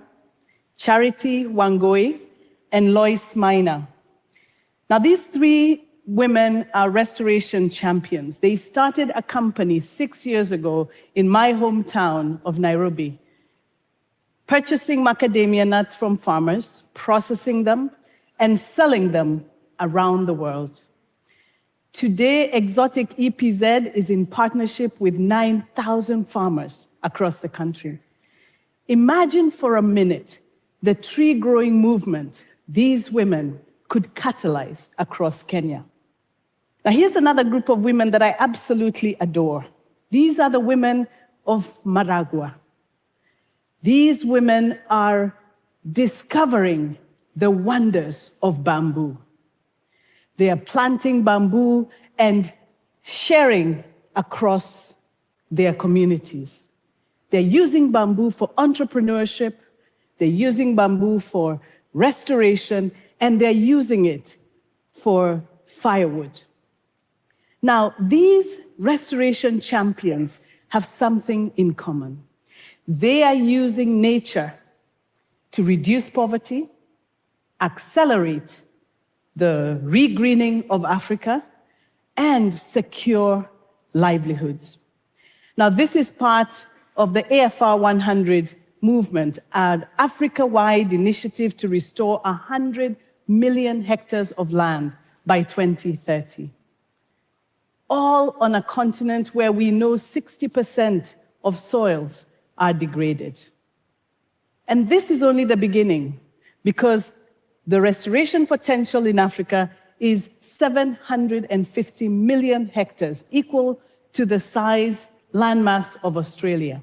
Charity Wangoi, and Lois Maina. Now, these three women are restoration champions. They started a company 6 years ago in my hometown of Nairobi, purchasing macadamia nuts from farmers, processing them, and selling them around the world. Today, Exotic EPZ is in partnership with 9,000 farmers across the country. Imagine for a minute the tree growing movement these women could catalyze across Kenya. Now, here's another group of women that I absolutely adore. These are the women of Maragua. These women are discovering the wonders of bamboo. They are planting bamboo and sharing across their communities. They're using bamboo for entrepreneurship, they're using bamboo for restoration, and they're using it for firewood. Now, these restoration champions have something in common. They are using nature to reduce poverty, accelerate the regreening of Africa, and secure livelihoods. Now, this is part of the AFR 100 movement, an Africa-wide initiative to restore 100 million hectares of land by 2030. All on a continent where we know 60% of soils are degraded. And this is only the beginning, because the restoration potential in Africa is 750 million hectares, equal to the size landmass of Australia.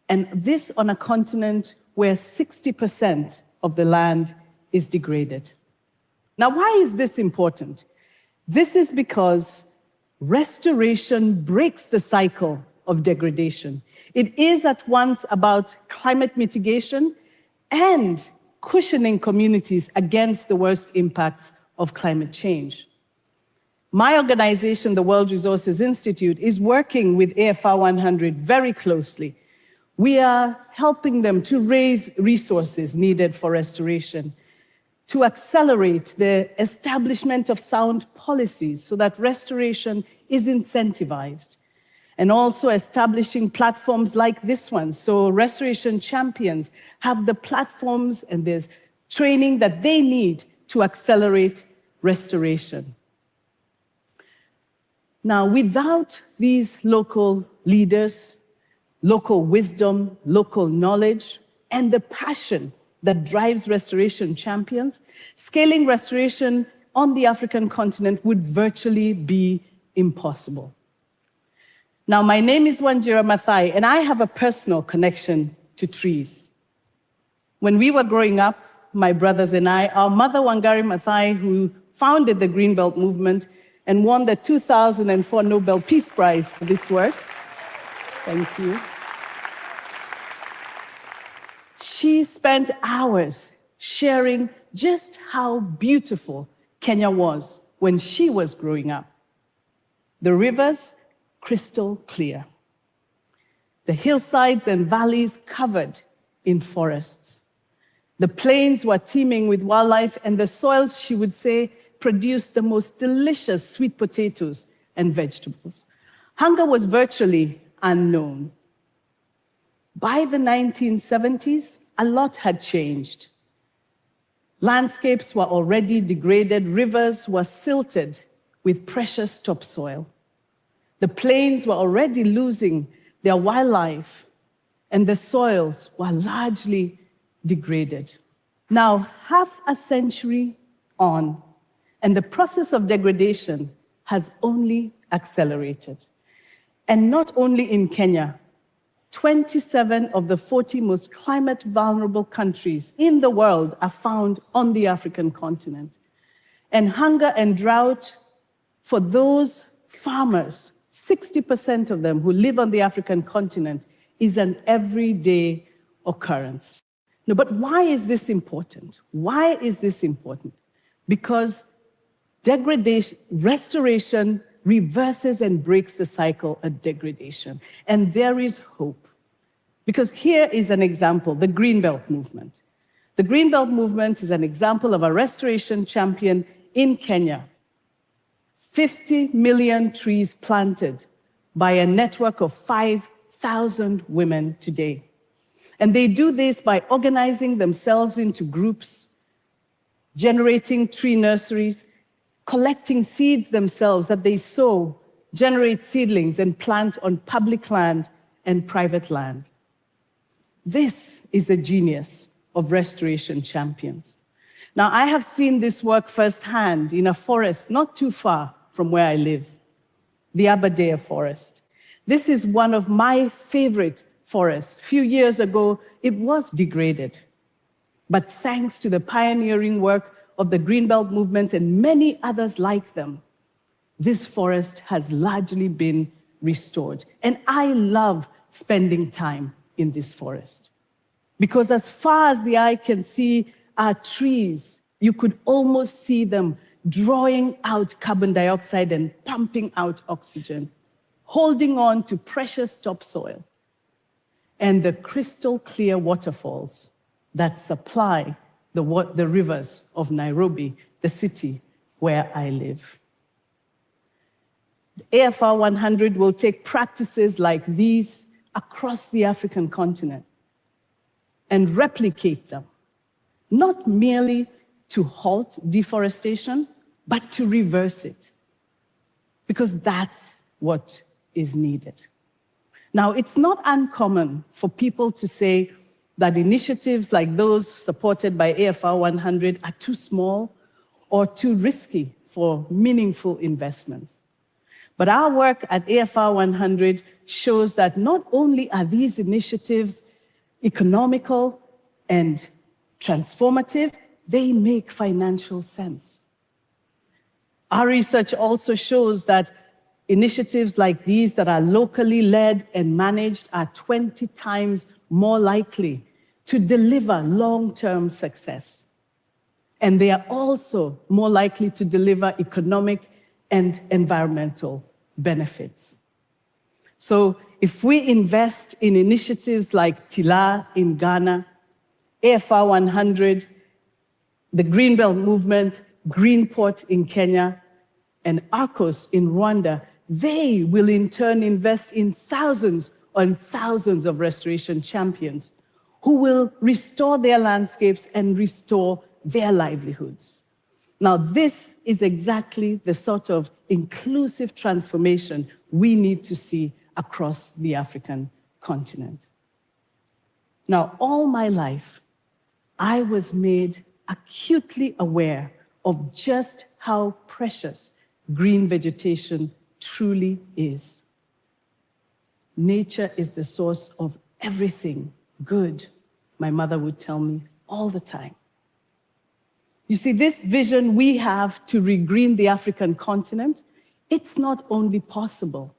And this on a continent where 60% of the land is degraded. Now, why is this important? This is because restoration breaks the cycle of degradation. It is at once about climate mitigation and cushioning communities against the worst impacts of climate change. My organization, the World Resources Institute, is working with AFR 100 very closely. We are helping them to raise resources needed for restoration, to accelerate the establishment of sound policies so that restoration is incentivized, and also establishing platforms like this one, so restoration champions have the platforms and there's training that they need to accelerate restoration. Now, without these local leaders, local wisdom, local knowledge, and the passion that drives restoration champions, scaling restoration on the African continent would virtually be impossible. Now, my name is Wanjira Mathai, and I have a personal connection to trees. When we were growing up, my brothers and I, our mother, Wangari Maathai, who founded the Greenbelt movement and won the 2004 Nobel Peace Prize for this work. Thank you. She spent hours sharing just how beautiful Kenya was when she was growing up. The rivers, crystal clear. The hillsides and valleys covered in forests. The plains were teeming with wildlife, and the soils, she would say, produced the most delicious sweet potatoes and vegetables. Hunger was virtually unknown. By the 1970s, a lot had changed. Landscapes were already degraded, rivers were silted with precious topsoil. The plains were already losing their wildlife, and the soils were largely degraded. Now, half a century on, and the process of degradation has only accelerated. And not only in Kenya, 27 of the 40 most climate vulnerable countries in the world are found on the African continent. And hunger and drought for those farmers, 60% of them who live on the African continent, is an everyday occurrence. No, but why is this important? Why is this important? Because restoration reverses and breaks the cycle of degradation. And there is hope. Because here is an example, the Greenbelt movement. The Greenbelt movement is an example of a restoration champion in Kenya. 50 million trees planted by a network of 5,000 women today. And they do this by organizing themselves into groups, generating tree nurseries, collecting seeds themselves that they sow, generate seedlings, and plant on public land and private land. This is the genius of restoration champions. Now, I have seen this work firsthand in a forest not too far from where I live, the Aberdare Forest. This is one of my favorite forests. A few years ago, it was degraded. But thanks to the pioneering work of the Greenbelt movement and many others like them, this forest has largely been restored. And I love spending time in this forest because as far as the eye can see are trees. You could almost see them drawing out carbon dioxide and pumping out oxygen, holding on to precious topsoil, and the crystal clear waterfalls that supply the rivers of Nairobi, the city where I live. The AFR 100 will take practices like these across the African continent and replicate them, not merely to halt deforestation, but to reverse it, because that's what is needed. Now, it's not uncommon for people to say that initiatives like those supported by AFR 100 are too small or too risky for meaningful investments. But our work at AFR 100 shows that not only are these initiatives economical and transformative, they make financial sense. Our research also shows that initiatives like these that are locally led and managed are 20 times more likely to deliver long-term success. And they are also more likely to deliver economic and environmental benefits. So if we invest in initiatives like TILA in Ghana, AFR 100, the Greenbelt Movement, Greenport in Kenya, and ARCOS in Rwanda, they will in turn invest in thousands and thousands of restoration champions who will restore their landscapes and restore their livelihoods. Now, this is exactly the sort of inclusive transformation we need to see across the African continent. Now, all my life, I was made acutely aware of just how precious green vegetation truly is. Nature is the source of everything good, my mother would tell me all the time. You see, this vision we have to regreen the African continent, it's not only possible,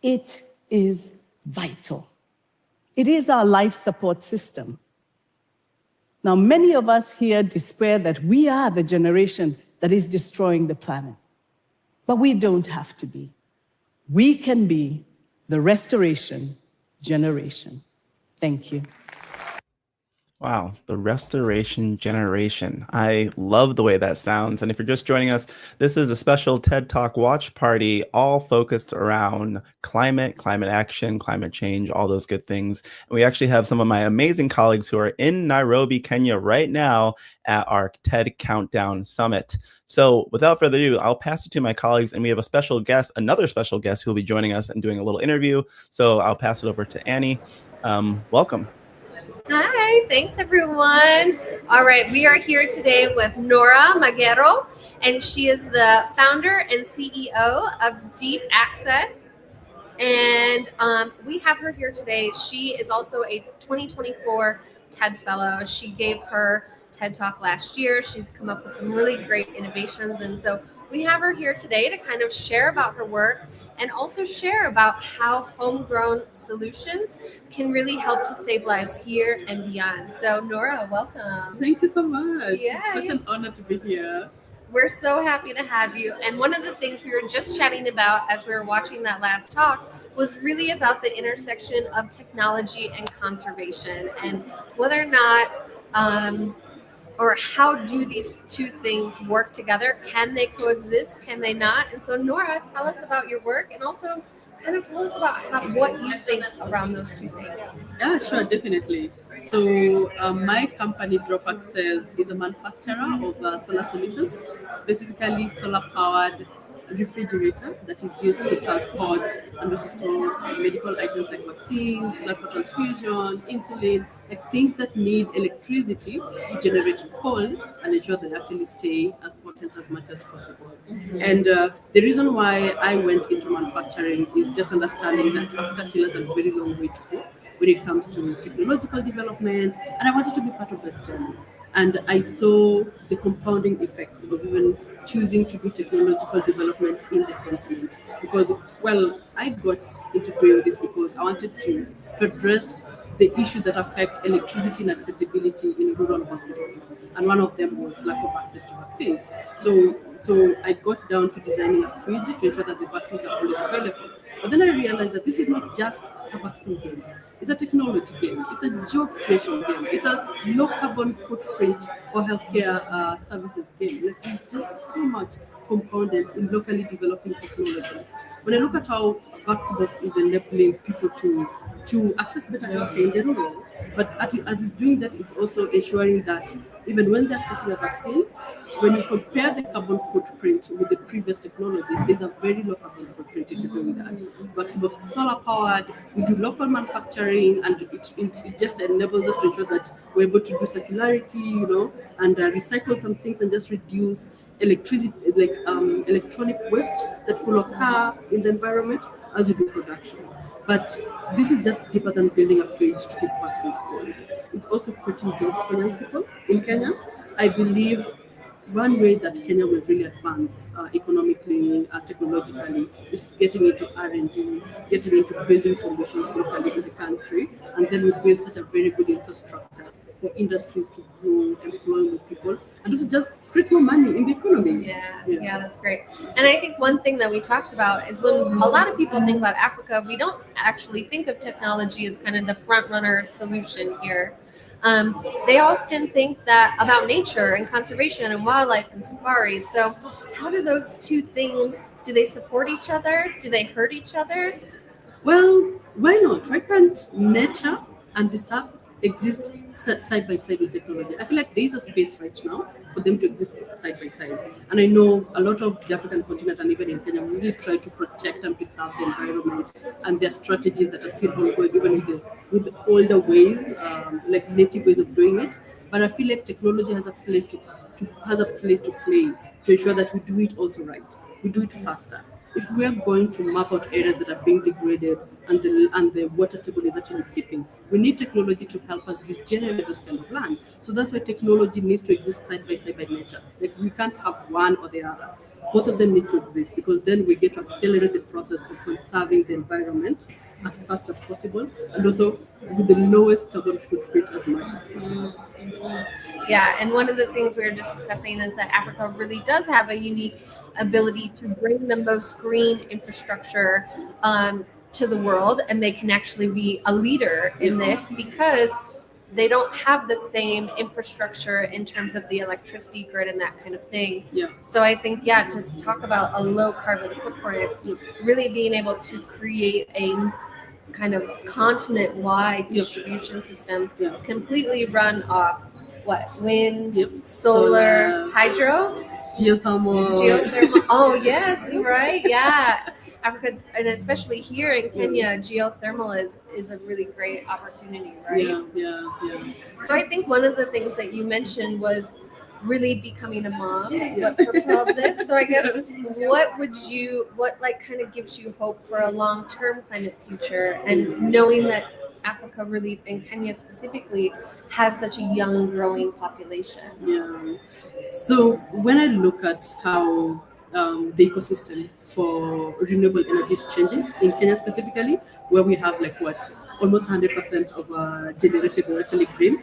it is vital. It is our life support system. Now, many of us here despair that we are the generation that is destroying the planet. But we don't have to be. We can be the restoration generation. Thank you. Wow, the restoration generation. I love the way that sounds. And if you're just joining us, this is a special TED Talk watch party, all focused around climate action, climate change, all those good things. And we actually have some of my amazing colleagues who are in Nairobi, Kenya right now at our TED Countdown Summit. So without further ado, I'll pass it to my colleagues, and we have a special guest, another special guest who will be joining us and doing a little interview. So I'll pass it over to Annie. Welcome. Hi, thanks everyone. All right, we are here today with Nora Magero, and she is the founder and CEO of Deep Access. And we have her here today. She is also a 2024 TED Fellow. She gave her TED Talk last year. She's come up with some really great innovations. And so we have her here today to kind of share about her work and also share about how homegrown solutions can really help to save lives here and beyond. So Nora, welcome. Thank you so much. Yeah, It's such an honor to be here. We're so happy to have you. And one of the things we were just chatting about as we were watching that last talk was really about the intersection of technology and conservation, and whether or not or how do these two things work together? Can they coexist? Can they not? And so Nora, tell us about your work, and also kind of tell us about what you think around those two things. Yeah, sure, definitely. So my company, Drop Access, is a manufacturer of solar solutions, specifically solar-powered refrigerator that is used to transport and also store medical items like vaccines, blood for transfusion, insulin, like things that need electricity to generate coal and ensure they actually stay as potent as much as possible. And the reason why I went into manufacturing is just understanding that Africa still has a very long way to go when it comes to technological development, and I wanted to be part of that journey. And I saw the compounding effects of even choosing to do technological development in the continent. Because, well, I got into doing this because I wanted to address the issues that affect electricity and accessibility in rural hospitals. And one of them was lack of access to vaccines. So I got down to designing a fridge to ensure that the vaccines are always available. But then I realized that this is not just a vaccine game. It's a technology game. It's a job creation game. It's a low carbon footprint for healthcare services game. Like, there's just so much compounded in locally developing technologies. When I look at how Vaxbox is enabling people to access better healthcare in the rural, but as it's doing that, it's also ensuring that even when they're accessing a vaccine, when you compare the carbon footprint with the previous technologies, there's a very low carbon footprint into doing that. Vaxbox is solar powered, we do local manufacturing, and it just enables us to ensure that we're able to do circularity, and recycle some things and just reduce electricity, like electronic waste that could occur in the environment as we do production. But this is just deeper than building a fridge to keep vaccines cold. It's also creating jobs for young people in Kenya. I believe one way that Kenya will really advance economically, technologically, is getting into R&D, getting into building solutions locally in the country, and then we build such a very good infrastructure for industries to grow, employ more people, and to just create more money in the economy. Yeah, that's great. And I think one thing that we talked about is when a lot of people think about Africa, we don't actually think of technology as kind of the front runner solution here. They often think that about nature and conservation and wildlife and safaris. So how do those two things, do they support each other? Do they hurt each other? Well, why not? Why can't nature and the stuff exist side by side with technology? I feel like there is a space right now for them to exist side by side. And I know a lot of the African continent and even in Kenya really try to protect and preserve the environment, and there are strategies that are still ongoing, even with the older ways, like native ways of doing it. But I feel like technology has a place to play to ensure that we do it also right. We do it faster. If we are going to map out areas that are being degraded and the water table is actually seeping, we need technology to help us regenerate those kind of land. So that's why technology needs to exist side by nature. Like, we can't have one or the other. Both of them need to exist, because then we get to accelerate the process of conserving the environment as fast as possible, and also with the lowest carbon footprint as much as possible. Yeah, and one of the things we were just discussing is that Africa really does have a unique ability to bring the most green infrastructure to the world, and they can actually be a leader in this because they don't have the same infrastructure in terms of the electricity grid and that kind of thing. Yeah. So I think, to talk about a low carbon footprint, really being able to create a kind of continent-wide distribution system completely run off wind, solar, hydro, geothermal. Oh yes, you're right. Yeah, Africa, and especially here in Kenya, geothermal is a really great opportunity, right? Yeah. So I think one of the things that you mentioned was really becoming a mom is what propelled this. So I guess what kind of gives you hope for a long-term climate future, and knowing that Africa really, and Kenya specifically, has such a young growing population? Yeah. So when I look at how the ecosystem for renewable energy is changing in Kenya specifically, where we have almost 100% of our generation is actually green,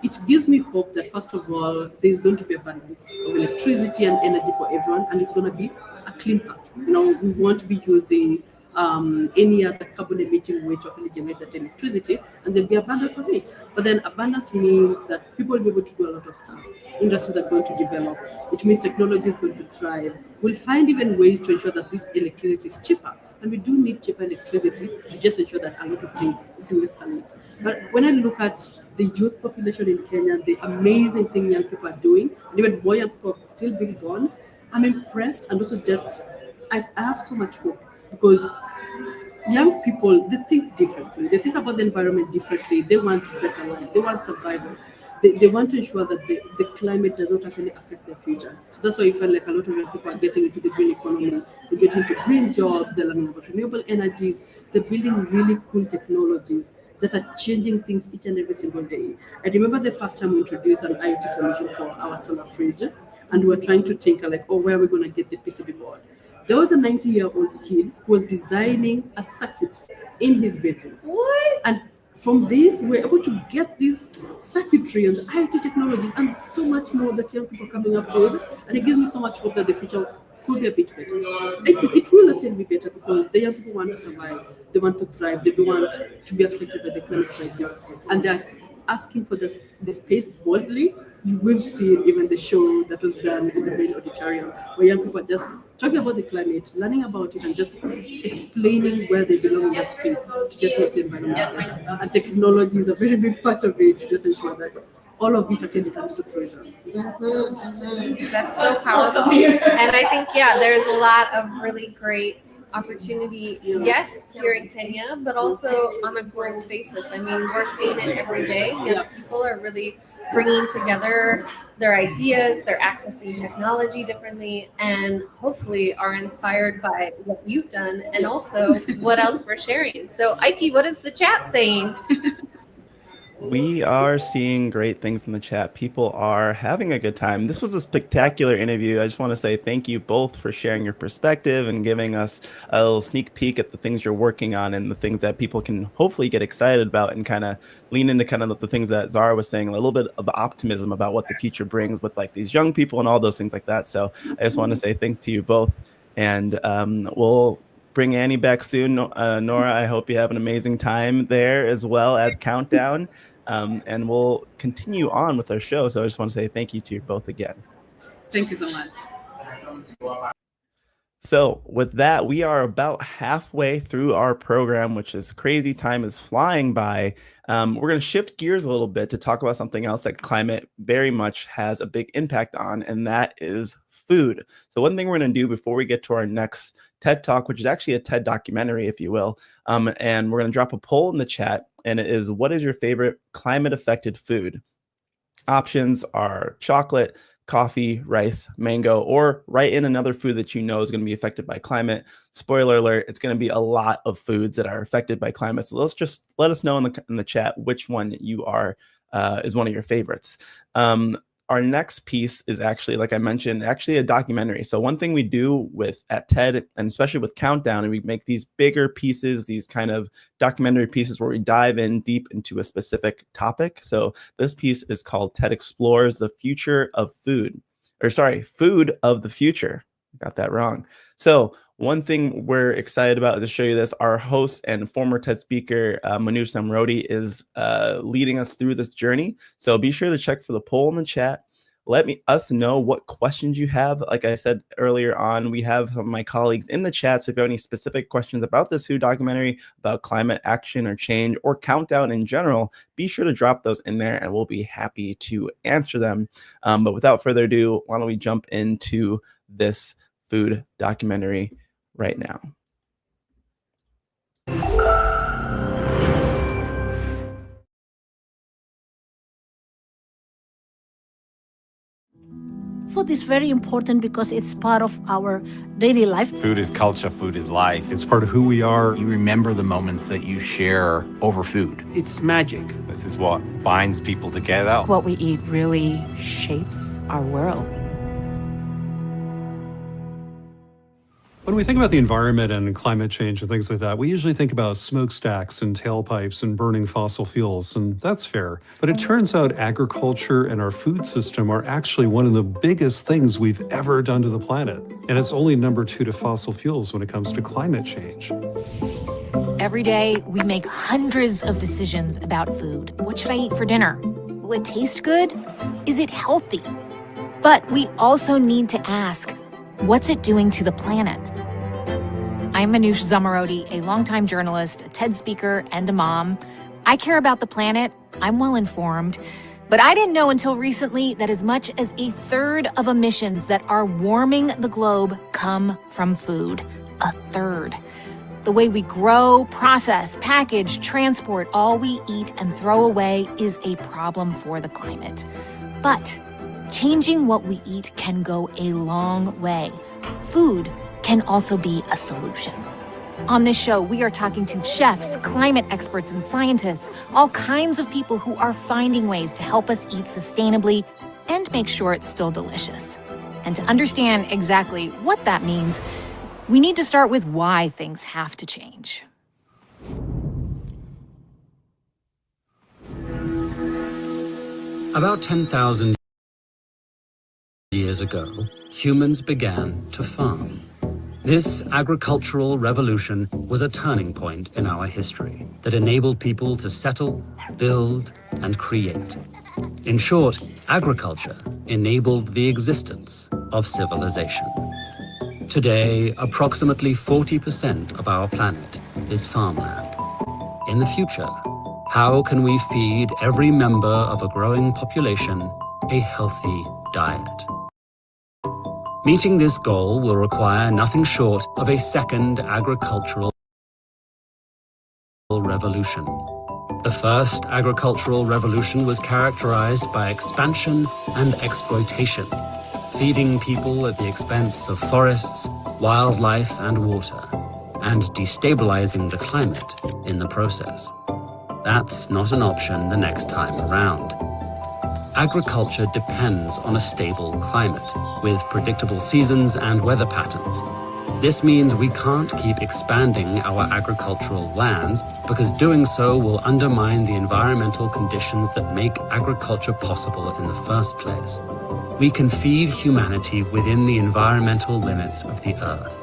it gives me hope that, first of all, there's going to be a balance of electricity and energy for everyone, and it's going to be a clean path. We won't be using any other carbon emitting waste to actually generate that electricity, and there'll be abundance of it. But then abundance means that people will be able to do a lot of stuff. Industries are going to develop. It means technology is going to thrive. We'll find even ways to ensure that this electricity is cheaper. And we do need cheaper electricity to just ensure that a lot of things do escalate. But when I look at the youth population in Kenya, the amazing thing young people are doing, and even more young people still being born, I'm impressed and also just I have so much hope because young people, they think differently. They think about the environment differently. They want better life. They want survival. They want to ensure that the climate does not actually affect their future. So that's why you feel like a lot of young people are getting into the green economy. They're getting into green jobs. They're learning about renewable energies. They're building really cool technologies that are changing things each and every single day. I remember the first time we introduced an IoT solution for our solar fridge, and we were trying to think like, oh, where are we going to get the PCB board? There was a 90-year-old kid who was designing a circuit in his bedroom. What? And from this, we're able to get this circuitry and the IoT technologies and so much more that young people are coming up with. And it gives me so much hope that the future could be a bit better. It will actually be better because the young people want to survive, they want to thrive, they don't want to be affected by the climate crisis. And they're asking for this space boldly. You will see even the show that was done in the main auditorium, where young people are just talking about the climate, learning about it, and just explaining where they belong in that space to just make the environment better. And technology is a very big part of it to just ensure that all of it actually comes to fruition. That's so powerful. And I think, yeah, there's a lot of really great opportunity, yes, here in Kenya, but also on a global basis. I mean, we're seeing it every day. Young people are really bringing together their ideas, they're accessing technology differently, and hopefully are inspired by what you've done and also what else we're sharing. So, Ikey, what is the chat saying? We are seeing great things in the chat. People are having a good time. This was a spectacular interview. I just want to say thank you both for sharing your perspective and giving us a little sneak peek at the things you're working on and the things that people can hopefully get excited about and kind of lean into kind of the things that Zara was saying, a little bit of optimism about what the future brings with like these young people and all those things like that. So I just want to say thanks to you both. And we'll bring Annie back soon. Nora, I hope you have an amazing time there as well at Countdown. And we'll continue on with our show. So I just want to say thank you to you both again. Thank you so much. So with that, we are about halfway through our program, which is crazy. Time is flying by. We're going to shift gears a little bit to talk about something else that climate very much has a big impact on, and that is food. So one thing we're going to do before we get to our next TED Talk, which is actually a TED documentary, if you will, and we're going to drop a poll in the chat, and it is, what is your favorite climate-affected food? Options are chocolate, coffee, rice, mango, or write in another food that you know is going to be affected by climate. Spoiler alert, it's going to be a lot of foods that are affected by climate. So let's just let us know in the chat which one you are is one of your favorites. Our next piece is actually, like I mentioned, actually a documentary. So one thing we do at TED, and especially with Countdown, and we make these bigger pieces, these kind of documentary pieces where we dive in deep into a specific topic. So this piece is called TED Explores the Future of Food, Food of the Future. Got that wrong. So one thing we're excited about to show you this, our host and former TED speaker, Manoush Zamrodi, is leading us through this journey. So be sure to check for the poll in the chat. Let us know what questions you have. Like I said earlier on, we have some of my colleagues in the chat. So if you have any specific questions about this food documentary, about climate action or change, or Countdown in general, be sure to drop those in there and we'll be happy to answer them. But without further ado, why don't we jump into this food documentary right now. Food is very important because it's part of our daily life. Food is culture, food is life. It's part of who we are. You remember the moments that you share over food. It's magic. This is what binds people together. What we eat really shapes our world. When we think about the environment and climate change and things like that, we usually think about smokestacks and tailpipes and burning fossil fuels, and that's fair. But it turns out agriculture and our food system are actually one of the biggest things we've ever done to the planet. And it's only number 2 to fossil fuels when it comes to climate change. Every day, we make hundreds of decisions about food. What should I eat for dinner? Will it taste good? Is it healthy? But we also need to ask, what's it doing to the planet? I'm Manoush Zamrodi, a longtime journalist, a TED speaker, and a mom. I care about the planet. I'm well informed. But I didn't know until recently that as much as a third of emissions that are warming the globe come from food. A third. The way we grow, process, package, transport all we eat and throw away is a problem for the climate. But changing what we eat can go a long way. Food can also be a solution. On this show, we are talking to chefs, climate experts, and scientists, all kinds of people who are finding ways to help us eat sustainably and make sure it's still delicious. And to understand exactly what that means, we need to start with why things have to change. About 10,000 years ago, humans began to farm. This agricultural revolution was a turning point in our history that enabled people to settle, build, and create. In short, agriculture enabled the existence of civilization. Today, approximately 40% of our planet is farmland. In the future, how can we feed every member of a growing population a healthy diet? Meeting this goal will require nothing short of a second agricultural revolution. The first agricultural revolution was characterized by expansion and exploitation, feeding people at the expense of forests, wildlife, and water, and destabilizing the climate in the process. That's not an option the next time around. Agriculture depends on a stable climate, with predictable seasons and weather patterns. This means we can't keep expanding our agricultural lands because doing so will undermine the environmental conditions that make agriculture possible in the first place. We can feed humanity within the environmental limits of the Earth,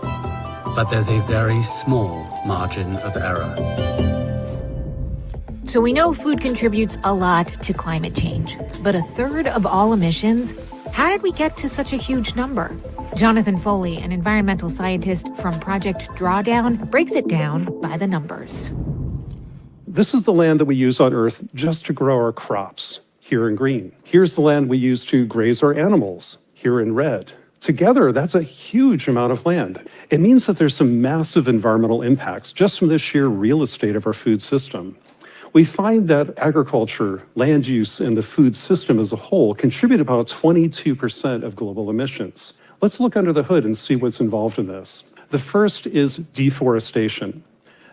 but there's a very small margin of error. So we know food contributes a lot to climate change, but a third of all emissions? How did we get to such a huge number? Jonathan Foley, an environmental scientist from Project Drawdown, breaks it down by the numbers. This is the land that we use on Earth just to grow our crops, here in green. Here's the land we use to graze our animals, here in red. Together, that's a huge amount of land. It means that there's some massive environmental impacts just from the sheer real estate of our food system. We find that agriculture, land use, and the food system as a whole contribute about 22% of global emissions. Let's look under the hood and see what's involved in this. The first is deforestation.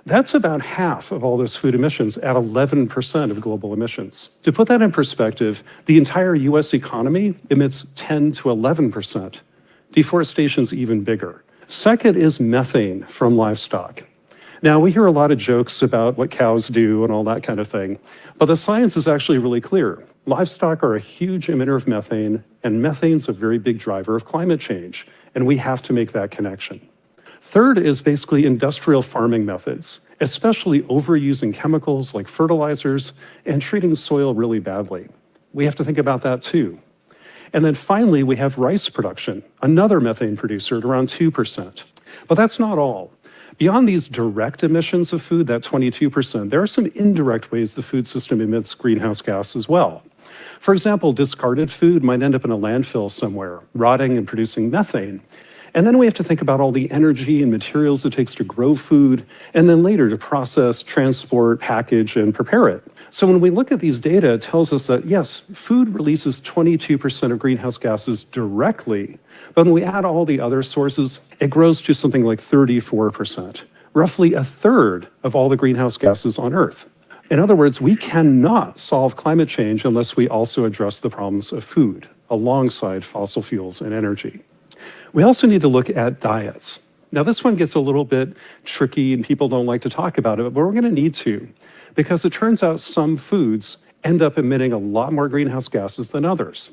That's about half of all those food emissions at 11% of global emissions. To put that in perspective, the entire US economy emits 10 to 11%. Deforestation's even bigger. Second is methane from livestock. Now, we hear a lot of jokes about what cows do and all that kind of thing, but the science is actually really clear. Livestock are a huge emitter of methane, and methane's a very big driver of climate change, and we have to make that connection. Third is basically industrial farming methods, especially overusing chemicals like fertilizers and treating soil really badly. We have to think about that too. And then finally, we have rice production, another methane producer at around 2%. But that's not all. Beyond these direct emissions of food, that 22%, there are some indirect ways the food system emits greenhouse gas as well. For example, discarded food might end up in a landfill somewhere, rotting and producing methane. And then we have to think about all the energy and materials it takes to grow food, and then later to process, transport, package, and prepare it. So when we look at these data, it tells us that yes, food releases 22% of greenhouse gases directly, but when we add all the other sources, it grows to something like 34%, roughly a third of all the greenhouse gases on Earth. In other words, we cannot solve climate change unless we also address the problems of food, alongside fossil fuels and energy. We also need to look at diets. Now, this one gets a little bit tricky and people don't like to talk about it, but we're going to need to, because it turns out some foods end up emitting a lot more greenhouse gases than others.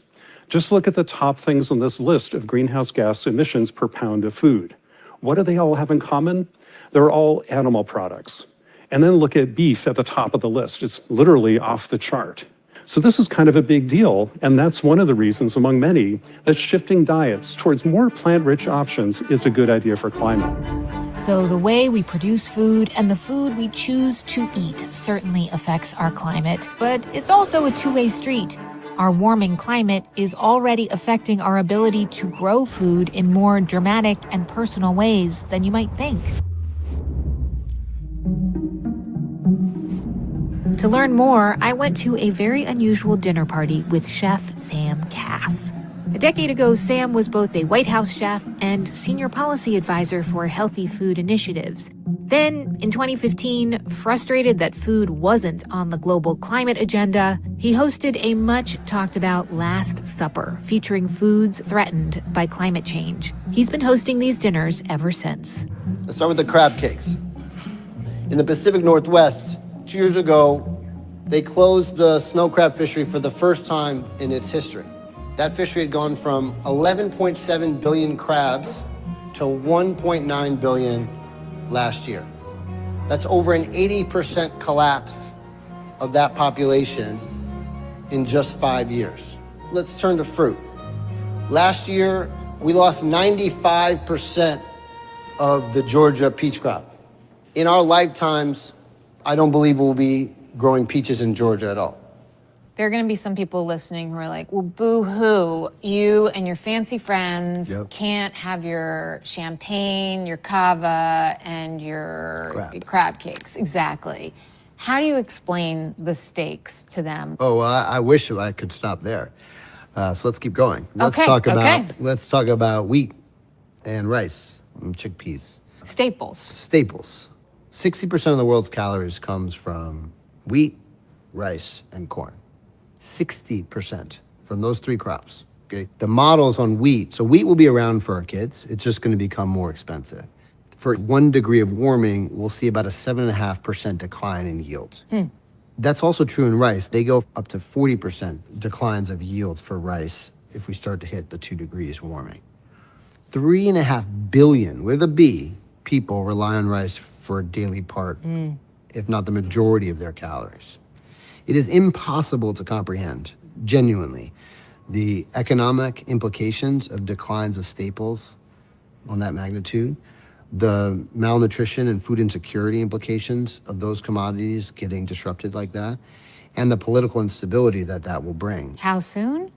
Just look at the top things on this list of greenhouse gas emissions per pound of food. What do they all have in common? They're all animal products. And then look at beef at the top of the list. It's literally off the chart. So this is kind of a big deal, and that's one of the reasons, among many, that shifting diets towards more plant-rich options is a good idea for climate. So the way we produce food and the food we choose to eat certainly affects our climate, but it's also a two-way street. Our warming climate is already affecting our ability to grow food in more dramatic and personal ways than you might think. To learn more, I went to a very unusual dinner party with Chef Sam Cass. A decade ago, Sam was both a White House chef and senior policy advisor for healthy food initiatives. Then, in 2015, frustrated that food wasn't on the global climate agenda, he hosted a much-talked-about Last Supper featuring foods threatened by climate change. He's been hosting these dinners ever since. Let's start with the crab cakes. In the Pacific Northwest, 2 years ago, they closed the snow crab fishery for the first time in its history. That fishery had gone from 11.7 billion crabs to 1.9 billion last year. That's over an 80% collapse of that population in just 5 years. Let's turn to fruit. Last year, we lost 95% of the Georgia peach crop. In our lifetimes, I don't believe we'll be growing peaches in Georgia at all. There are going to be some people listening who are like, well, boo-hoo, you and your fancy friends can't have your champagne, your cava, and your crab cakes. Exactly. How do you explain the stakes to them? Oh, well, I wish I could stop there. So let's keep going. Let's talk about wheat and rice and chickpeas. Staples. 60% of the world's calories comes from wheat, rice, and corn. 60% from those three crops. Okay. The models on wheat, so wheat will be around for our kids. It's just going to become more expensive. For 1 degree of warming, we'll see about a 7.5% decline in yield. That's also true in rice. They go up to 40% declines of yield for rice if we start to hit the 2 degrees warming. 3.5 billion, with a B, people rely on rice for a daily part, if not the majority of their calories. It is impossible to comprehend, genuinely, the economic implications of declines of staples on that magnitude, the malnutrition and food insecurity implications of those commodities getting disrupted like that, and the political instability that that will bring. How soon?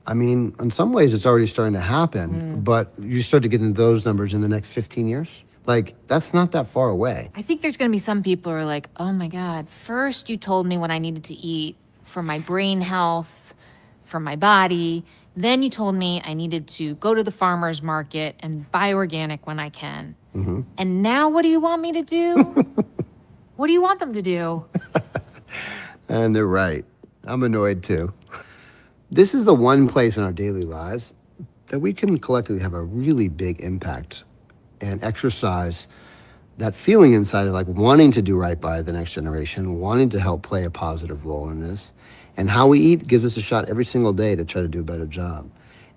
I mean, in some ways it's already starting to happen, but you start to get into those numbers in the next 15 years. Like, that's not that far away. I think there's going to be some people who are like, oh my God, first you told me what I needed to eat for my brain health, for my body. Then you told me I needed to go to the farmer's market and buy organic when I can. And now what do you want me to do? What do you want them to do? And they're right. I'm annoyed too. This is the one place in our daily lives that we can collectively have a really big impact and exercise that feeling inside of like wanting to do right by the next generation, wanting to help play a positive role in this. And how we eat gives us a shot every single day to try to do a better job.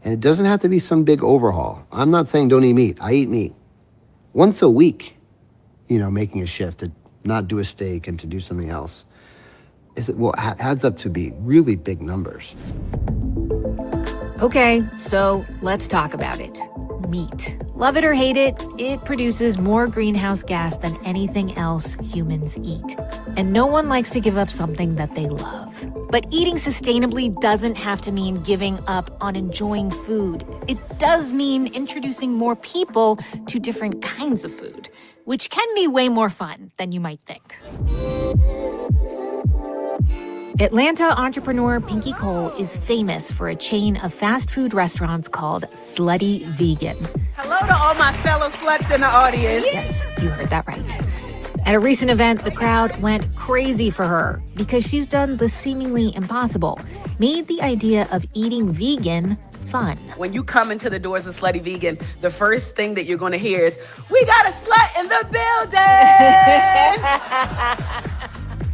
And it doesn't have to be some big overhaul. I'm not saying don't eat meat. I eat meat. Once a week, making a shift to not do a steak and to do something else, adds up to be really big numbers. Okay, so let's talk about it. Meat. Love it or hate it, it produces more greenhouse gas than anything else humans eat. And no one likes to give up something that they love. But eating sustainably doesn't have to mean giving up on enjoying food. It does mean introducing more people to different kinds of food, which can be way more fun than you might think. Atlanta entrepreneur Pinky Cole is famous for a chain of fast food restaurants called Slutty Vegan. Hello to all my fellow sluts in the audience. Yes, you heard that right. At a recent event, the crowd went crazy for her because she's done the seemingly impossible, made the idea of eating vegan fun. When you come into the doors of Slutty Vegan, the first thing that you're going to hear is, we got a slut in the building!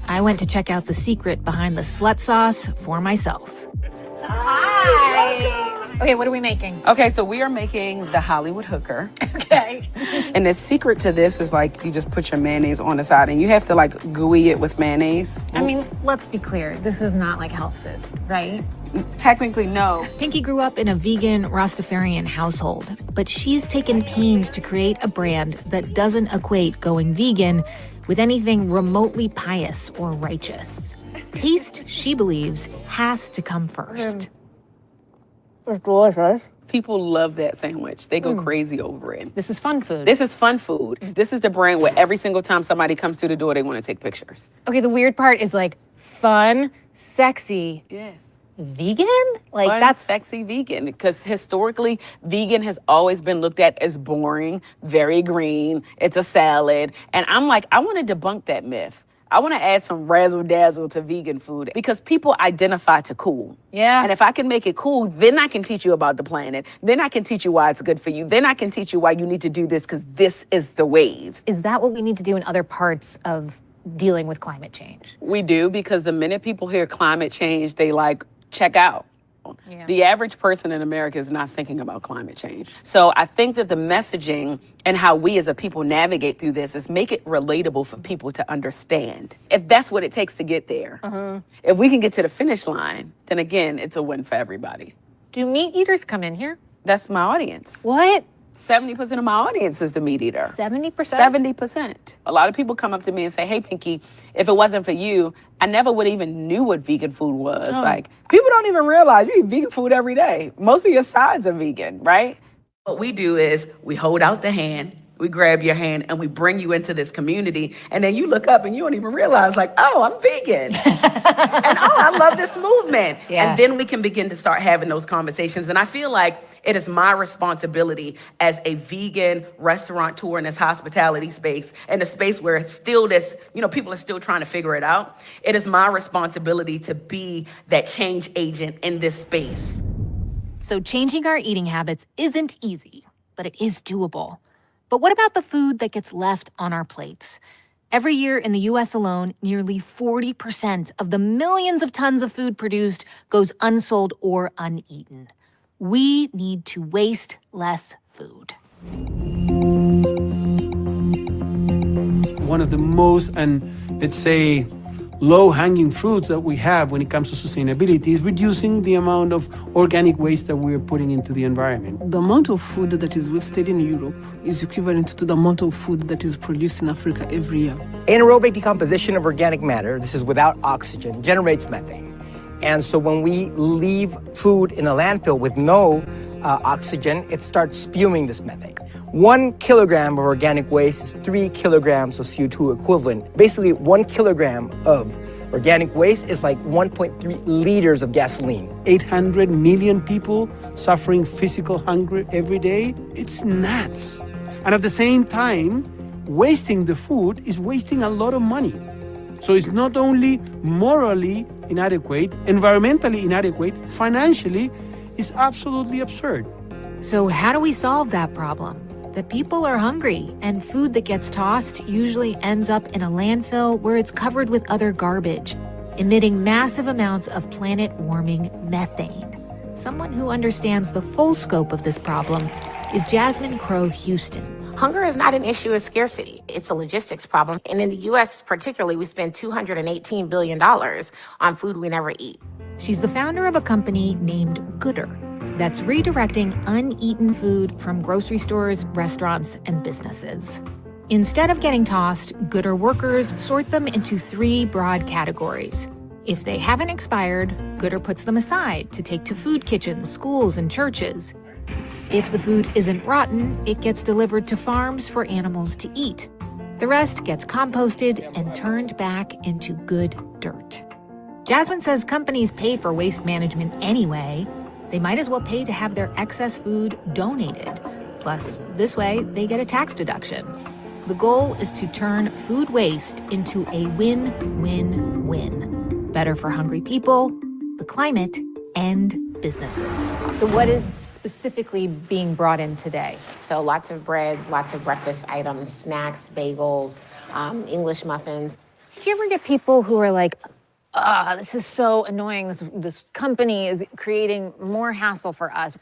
I went to check out the secret behind the slut sauce for myself. Hi. Okay, what are we making? Okay, so we are making the Hollywood hooker. Okay. And the secret to this is like, you just put your mayonnaise on the side and you have to like gooey it with mayonnaise. I mean, let's be clear. This is not like health food, right? Technically, no. Pinky grew up in a vegan Rastafarian household, but she's taken pains to create a brand that doesn't equate going vegan with anything remotely pious or righteous. Taste, she believes, has to come first. It's delicious. People love that sandwich. They go crazy over it. This is fun food. This is fun food. This is the brand where every single time somebody comes through the door, they want to take pictures. Okay, the weird part is like fun, sexy, Yes. vegan? Like Fun, that's sexy vegan, because historically, vegan has always been looked at as boring, very green. It's a salad. And I'm like, I want to debunk that myth. I want to add some razzle dazzle to vegan food because people identify to cool. Yeah. And if I can make it cool, then I can teach you about the planet. Then I can teach you why it's good for you. Then I can teach you why you need to do this because this is the wave. Is that what we need to do in other parts of dealing with climate change? We do, because the minute people hear climate change, they like check out. Yeah. The average person in America is not thinking about climate change. So I think that the messaging and how we as a people navigate through this is make it relatable for people to understand. If that's what it takes to get there. If we can get to the finish line, then again, it's a win for everybody. Do meat eaters come in here? That's my audience. What? 70% of my audience is the meat eater. 70%? 70%. A lot of people come up to me and say, hey, Pinky, if it wasn't for you, I never would even knew what vegan food was. Like, people don't even realize you eat vegan food every day. Most of your sides are vegan, right? What we do is we hold out the hand, we grab your hand, and we bring you into this community. And then you look up and you don't even realize, like, oh, I'm vegan. And oh, I love this movement. Yeah. And then we can begin to start having those conversations. And I feel like it is my responsibility as a vegan restaurateur in this hospitality space, and a space where it's still this, people are still trying to figure it out. It is my responsibility to be that change agent in this space. So changing our eating habits isn't easy, but it is doable. But what about the food that gets left on our plates? Every year in the US alone, nearly 40% of the millions of tons of food produced goes unsold or uneaten. We need to waste less food. One of the most, let's say, low-hanging fruits that we have when it comes to sustainability is reducing the amount of organic waste that we're putting into the environment. The amount of food that is wasted in Europe is equivalent to the amount of food that is produced in Africa every year. Anaerobic decomposition of organic matter, this is without oxygen, generates methane. And so when we leave food in a landfill with no oxygen, it starts spewing this methane. 1 kilogram of organic waste is 3 kilograms of CO2 equivalent. Basically, 1 kilogram of organic waste is like 1.3 liters of gasoline. 800 million people suffering physical hunger every day. It's nuts. And at the same time, wasting the food is wasting a lot of money. So it's not only morally inadequate, environmentally inadequate, financially, it's absolutely absurd. So how do we solve that problem? That people are hungry, and food that gets tossed usually ends up in a landfill where it's covered with other garbage, emitting massive amounts of planet-warming methane. Someone who understands the full scope of this problem is Jasmine Crowe Houston. Hunger is not an issue of scarcity. It's a logistics problem. And in the US particularly, we spend $218 billion on food we never eat. She's the founder of a company named Gooder that's redirecting uneaten food from grocery stores, restaurants, and businesses. Instead of getting tossed, Gooder workers sort them into 3 broad categories. If they haven't expired, Gooder puts them aside to take to food kitchens, schools, and churches. If the food isn't rotten, it gets delivered to farms for animals to eat. The rest gets composted and turned back into good dirt. Jasmine says companies pay for waste management anyway. They might as well pay to have their excess food donated. Plus, this way, they get a tax deduction. The goal is to turn food waste into a win-win-win. Better for hungry people, the climate, and businesses. So what is specifically being brought in today? So lots of breads, lots of breakfast items, snacks, bagels, English muffins. Do you ever get people who are like, this is so annoying. This company is creating more hassle for us.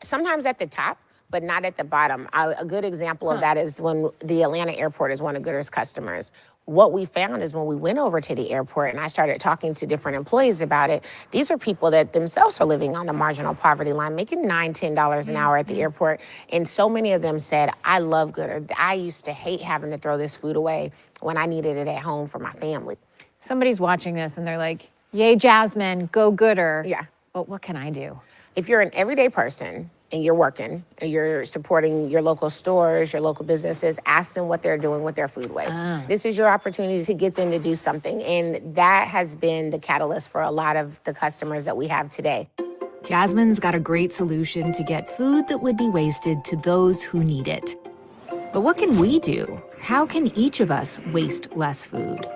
Sometimes at the top, but not at the bottom. A good example of that is when the Atlanta airport is one of Gooder's customers. What we found is when we went over to the airport and I started talking to different employees about it, these are people that themselves are living on the marginal poverty line, making $9, $10 an hour at the airport. And so many of them said, I love Gooder. I used to hate having to throw this food away when I needed it at home for my family. Somebody's watching this and they're like, yay, Jasmine, go gooder. Yeah. But what can I do? If you're an everyday person and you're working and you're supporting your local stores, your local businesses, ask them what they're doing with their food waste. This is your opportunity to get them to do something. And that has been the catalyst for a lot of the customers that we have today. Jasmine's got a great solution to get food that would be wasted to those who need it. But what can we do? How can each of us waste less food?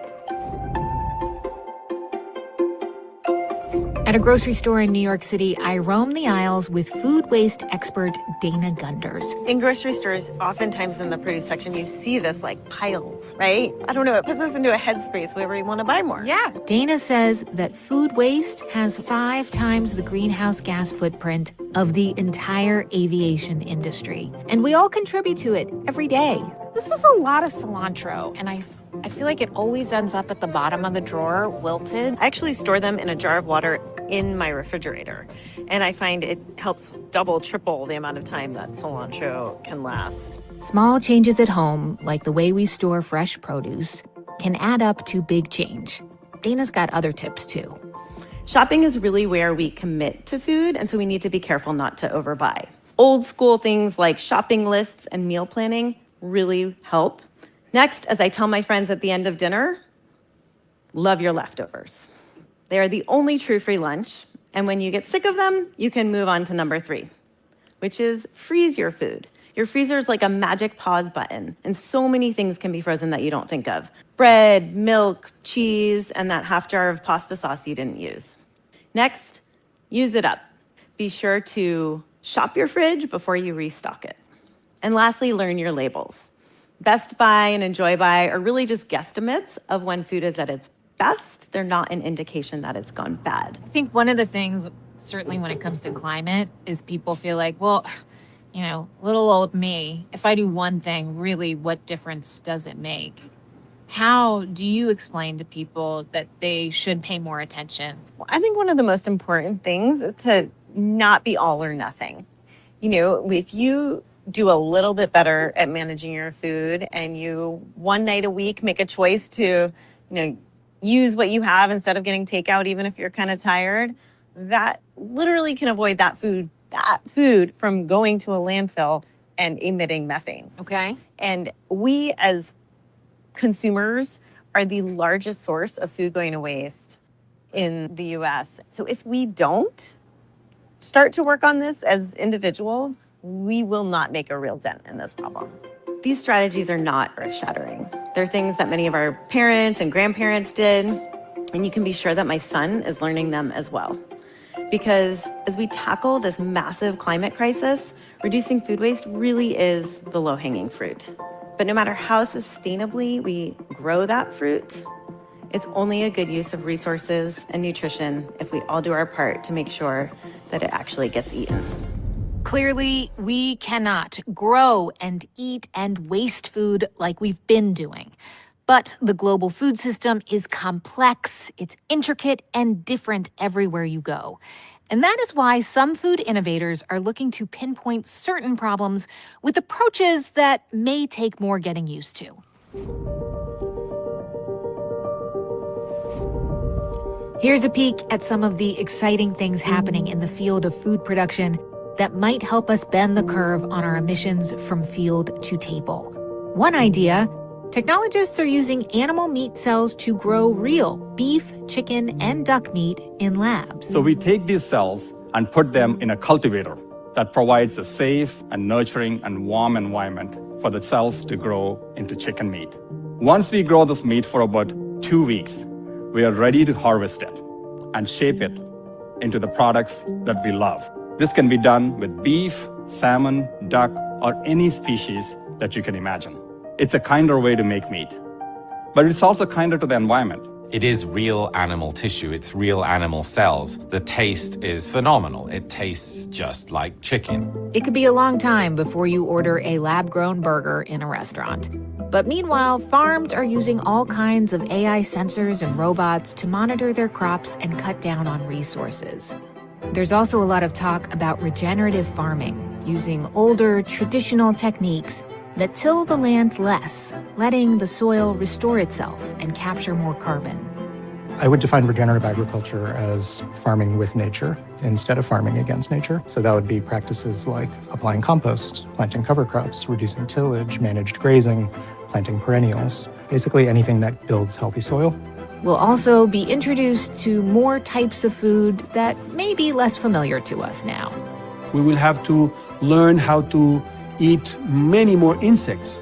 At a grocery store in New York City, I roam the aisles with food waste expert Dana Gunders. In grocery stores, oftentimes in the produce section, you see this like piles, right? I don't know, it puts us into a headspace where we want to buy more. Yeah. Dana says that food waste has 5 times the greenhouse gas footprint of the entire aviation industry. And we all contribute to it every day. This is a lot of cilantro, and I feel like it always ends up at the bottom of the drawer, wilted. I actually store them in a jar of water in my refrigerator, and I find it helps double, triple the amount of time that cilantro can last. Small changes at home, like the way we store fresh produce, can add up to big change. Dana's got other tips too. Shopping is really where we commit to food, and so we need to be careful not to overbuy. Old school things like shopping lists and meal planning really help. Next, as I tell my friends at the end of dinner, love your leftovers. They are the only true free lunch, and when you get sick of them, you can move on to number 3, which is freeze your food. Your freezer is like a magic pause button, and so many things can be frozen that you don't think of. Bread, milk, cheese, and that half jar of pasta sauce you didn't use. Next, use it up. Be sure to shop your fridge before you restock it. And lastly, learn your labels. Best Buy and Enjoy Buy are really just guesstimates of when food is at its best. They're not an indication that it's gone bad. I think one of the things, certainly when it comes to climate, is people feel like, well, you know, little old me, if I do one thing, really, what difference does it make? How do you explain to people that they should pay more attention? Well, I think one of the most important things is to not be all or nothing. You know, if you do a little bit better at managing your food and you one night a week make a choice to, you know, use what you have instead of getting takeout, even if you're kind of tired, that literally can avoid that food from going to a landfill and emitting methane. Okay. And we as consumers are the largest source of food going to waste in the US. So if we don't start to work on this as individuals, we will not make a real dent in this problem. These strategies are not earth-shattering. They're things that many of our parents and grandparents did, and you can be sure that my son is learning them as well. Because as we tackle this massive climate crisis, reducing food waste really is the low-hanging fruit. But no matter how sustainably we grow that fruit, it's only a good use of resources and nutrition if we all do our part to make sure that it actually gets eaten. Clearly, we cannot grow and eat and waste food like we've been doing. But the global food system is complex, it's intricate, and different everywhere you go. And that is why some food innovators are looking to pinpoint certain problems with approaches that may take more getting used to. Here's a peek at some of the exciting things happening in the field of food production that might help us bend the curve on our emissions from field to table. One idea, technologists are using animal meat cells to grow real beef, chicken, and duck meat in labs. So we take these cells and put them in a cultivator that provides a safe and nurturing and warm environment for the cells to grow into chicken meat. Once we grow this meat for about 2 weeks, we are ready to harvest it and shape it into the products that we love. This can be done with beef, salmon, duck, or any species that you can imagine. It's a kinder way to make meat, but it's also kinder to the environment. It is real animal tissue, it's real animal cells. The taste is phenomenal. It tastes just like chicken. It could be a long time before you order a lab-grown burger in a restaurant. But meanwhile, farms are using all kinds of AI sensors and robots to monitor their crops and cut down on resources. There's also a lot of talk about regenerative farming, using older, traditional techniques that till the land less, letting the soil restore itself and capture more carbon. I would define regenerative agriculture as farming with nature instead of farming against nature. So that would be practices like applying compost, planting cover crops, reducing tillage, managed grazing, planting perennials, basically anything that builds healthy soil. We'll also be introduced to more types of food that may be less familiar to us now. We will have to learn how to eat many more insects.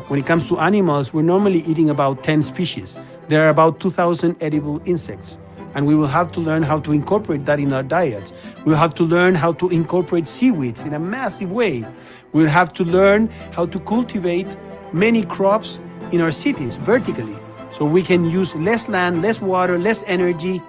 When it comes to animals, we're normally eating about 10 species. There are about 2,000 edible insects, and we will have to learn how to incorporate that in our diet. We'll have to learn how to incorporate seaweeds in a massive way. We'll have to learn how to cultivate many crops in our cities vertically, so we can use less land, less water, less energy.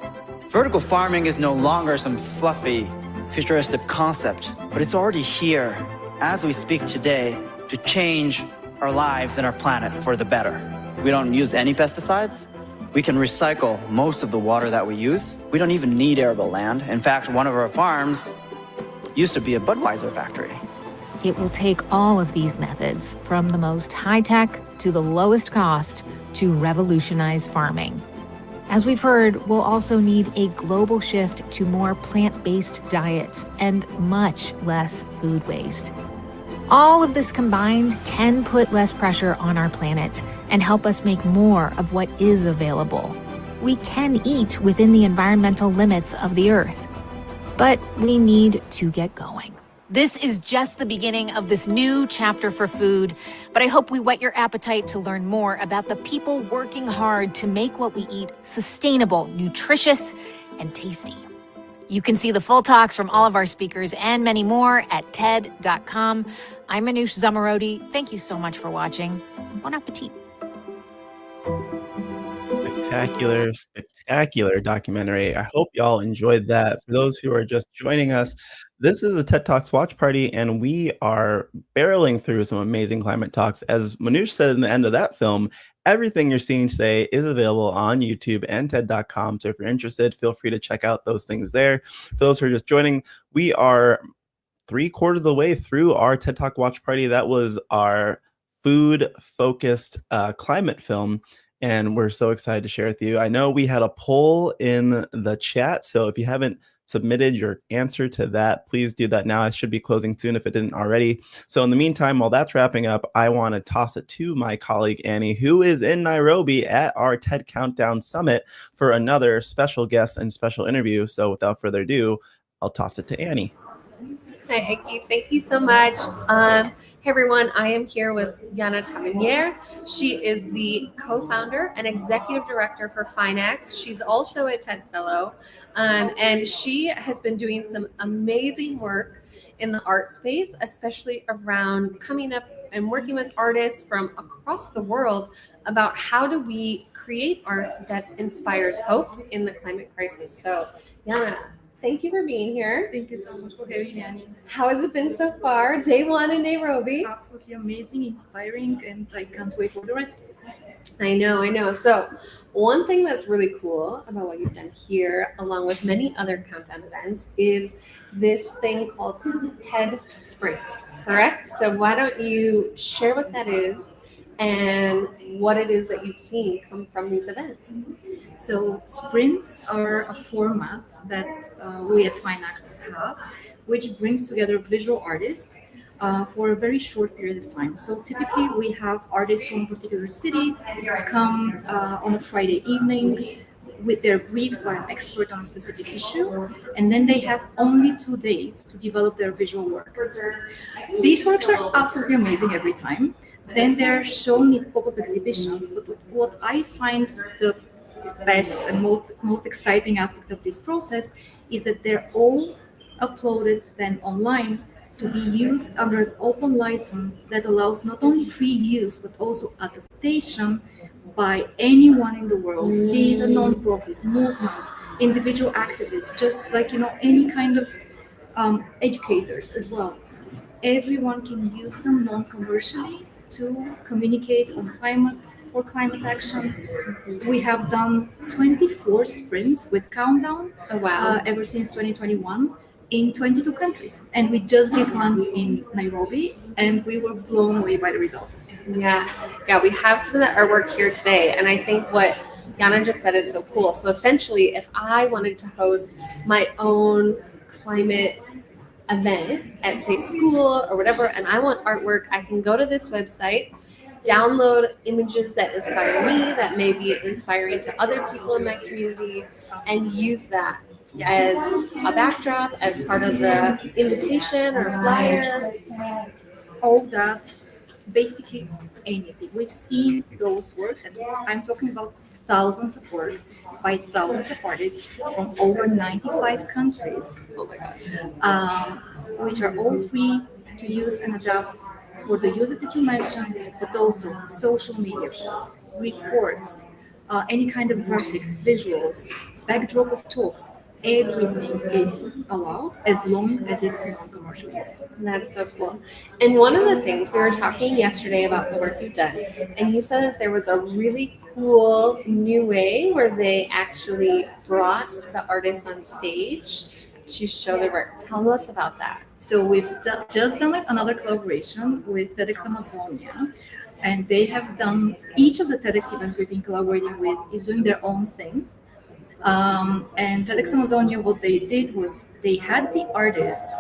Vertical farming is no longer some fluffy, futuristic concept, but it's already here, as we speak today, to change our lives and our planet for the better. We don't use any pesticides. We can recycle most of the water that we use. We don't even need arable land. In fact, one of our farms used to be a Budweiser factory. It will take all of these methods, from the most high-tech to the lowest cost, to revolutionize farming. As we've heard, we'll also need a global shift to more plant-based diets and much less food waste. All of this combined can put less pressure on our planet and help us make more of what is available. We can eat within the environmental limits of the Earth, but we need to get going. This is just the beginning of this new chapter for food, but I hope we whet your appetite to learn more about the people working hard to make what we eat sustainable, nutritious, and tasty. You can see the full talks from all of our speakers and many more at TED.com. I'm Manoush Zomorodi. Thank you so much for watching. Bon appetit. Spectacular documentary. I hope y'all enjoyed that. For those who are just joining us, this is a TED Talks watch party, and we are barreling through some amazing climate talks. As Manoush said in the end of that film, everything you're seeing today is available on YouTube and TED.com. So if you're interested, feel free to check out those things there. For those who are just joining, we are 3/4 of the way through our TED Talk watch party. That was our food-focused climate film, and we're so excited to share with you. I know we had a poll in the chat, so if you haven't submitted your answer to that, please do that now. I should be closing soon if it didn't already. So in the meantime, while that's wrapping up, I want to toss it to my colleague Annie, who is in Nairobi at our TED Countdown Summit for another special guest and special interview. So without further ado, I'll toss it to Annie. Hi, Ikey. Thank you so much. Hey, everyone. I am here with Yana Tavernier. She is the co-founder and executive director for Finax. She's also a TED Fellow, and she has been doing some amazing work in the art space, especially around coming up and working with artists from across the world about how do we create art that inspires hope in the climate crisis. So, Yana, thank you for being here. Thank you so much for having me, Annie. How has it been so far? Day one in Nairobi. Absolutely amazing, inspiring, and I can't wait for the rest. I know. So one thing that's really cool about what you've done here, along with many other countdown events, is this thing called TED Sprints, correct? So why don't you share what that is and what it is that you've seen come from these events? So sprints are a format that we at Finax have, which brings together visual artists for a very short period of time. So typically we have artists from a particular city come on a Friday evening. They're briefed by an expert on a specific issue, and then they have only 2 days to develop their visual works. These works are absolutely amazing every time. Then they're shown in pop-up exhibitions, but what I find the best and most exciting aspect of this process is that they're all uploaded then online to be used under an open license that allows not only free use but also adaptation by anyone in the world, be it a non-profit movement, individual activists, just like any kind of educators as well. Everyone can use them non-commercially to communicate on climate action. We have done 24 sprints with Countdown ever since 2021 in 22 countries. And we just did one in Nairobi, and we were blown away by the results. Yeah, we have some of that artwork here today. And I think what Yana just said is so cool. So essentially, if I wanted to host my own climate event at, say, school or whatever, and I want artwork, I can go to this website, download images that inspire me, that may be inspiring to other people in my community, and use that as a backdrop, as part of the invitation or flyer. All that, basically anything. We've seen those works, and I'm talking about thousands of works by thousands of artists from over 95 countries. Oh my gosh. Which are all free to use and adapt for the users that you mentioned, but also social media posts, reports, any kind of graphics, visuals, backdrop of talks. Everything is allowed as long as it's non-commercial use. That's so cool. And one of the things we were talking yesterday about the work you've done, and you said that there was a really cool new way where they actually brought the artists on stage to show their work. Tell us about that. So we've just done another collaboration with TEDx Amazonia, and they have done, each of the TEDx events we've been collaborating with is doing their own thing. And TEDx Amazonia, what they did was they had the artists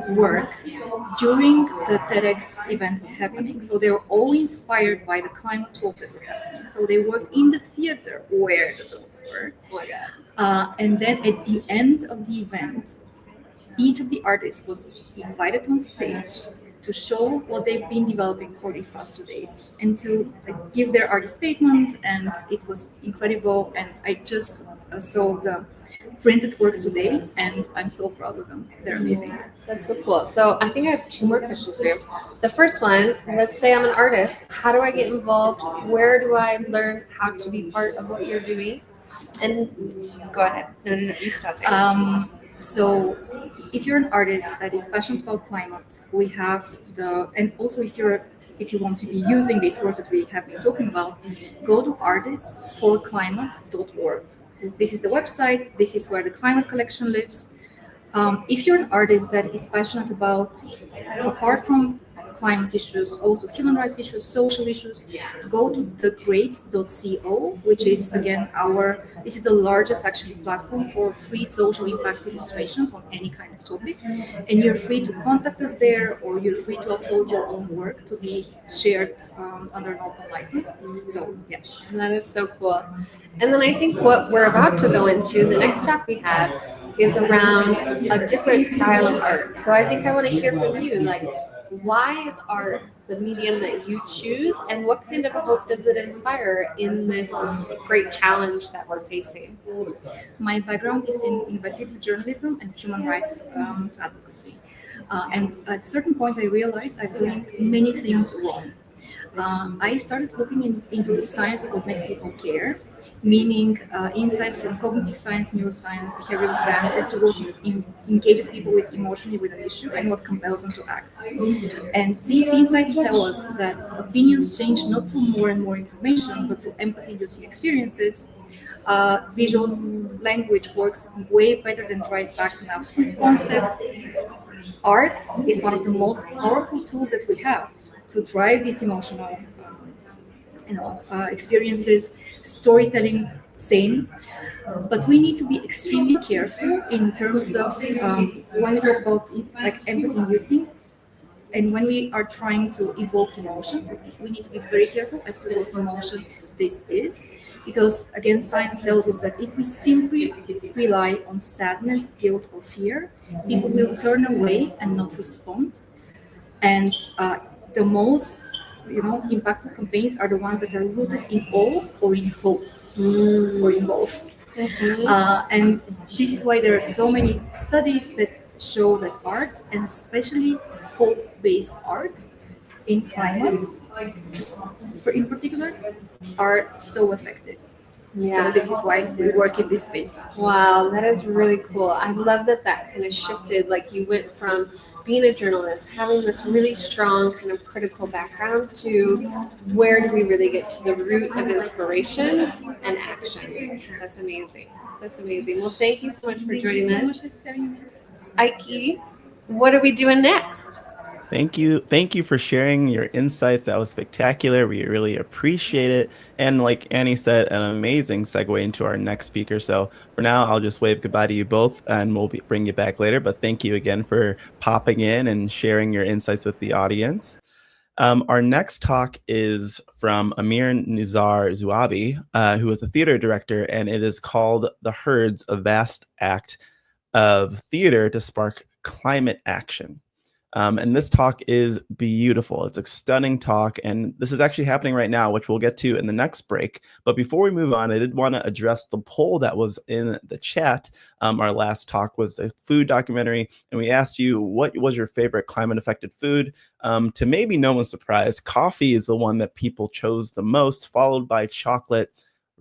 work during the TEDx event was happening. So they were all inspired by the climate talks that were happening. So they worked in the theater where the talks were. Oh my God. And then at the end of the event, each of the artists was invited on stage to show what they've been developing for these past 2 days and to give their artist statement. And it was incredible. And I just saw the printed works today, and I'm so proud of them. They're amazing. That's so cool. So I think I have two more questions for you. The first one, let's say I'm an artist. How do I get involved? Where do I learn how to be part of what you're doing? And go ahead. No, you stop there. So if you're an artist that is passionate about climate, we have and also if you want to be using these works that we have been talking about, go to artistsforclimate.org. This is the website. This is where the climate collection lives. If you're an artist that is passionate about, apart from climate issues, also human rights issues, social issues, go to thegreat.co, which is again this is the largest actually platform for free social impact illustrations on any kind of topic. And you're free to contact us there, or you're free to upload your own work to be shared under an open license. So yeah. That is so cool. And then I think what we're about to go into, the next talk we had, is around a different style of art. So I think I want to hear from you, like, why is art the medium that you choose, and what kind of hope does it inspire in this great challenge that we're facing? My background is in investigative journalism and human rights advocacy. And at a certain point, I realized I'm doing many things wrong. I started looking into the science of what makes people care, meaning insights from cognitive science, neuroscience, behavioral science as to what engages people emotionally with an issue and what compels them to act. And these insights tell us that opinions change not through more and more information, but through empathy-inducing experiences. Visual language works way better than dry facts and abstract concepts. Art is one of the most powerful tools that we have to drive these emotional experiences, storytelling, same. But we need to be extremely careful in terms of when we talk about empathy inducing, and when we are trying to evoke emotion, we need to be very careful as to what emotion this is. Because again, science tells us that if we simply rely on sadness, guilt, or fear, people will turn away and not respond. And the most impactful campaigns are the ones that are rooted in awe or in hope, or in both. And this is why there are so many studies that show that art, and especially hope-based art in climate, in particular, are so effective. Yeah. So this is why we work in this space. Wow, that is really cool. I love that kind of shifted. Like, you went from being a journalist, having this really strong kind of critical background, to where do we really get to the root of inspiration and action. That's amazing. That's amazing. Well, thank you so much for joining us. Ikey, what are we doing next? Thank you. Thank you for sharing your insights. That was spectacular. We really appreciate it. And like Annie said, an amazing segue into our next speaker. So for now, I'll just wave goodbye to you both and bring you back later. But thank you again for popping in and sharing your insights with the audience. Our next talk is from Amir Nizar Zuabi, who is a theater director, and it is called The Herds, a Vast Act of Theater to Spark Climate Action. And this talk is beautiful. It's a stunning talk, and this is actually happening right now, which we'll get to in the next break. But before we move on, I did want to address the poll that was in the chat. Our last talk was the food documentary, and we asked you, what was your favorite climate-affected food? To maybe no one's surprise, coffee is the one that people chose the most, followed by chocolate.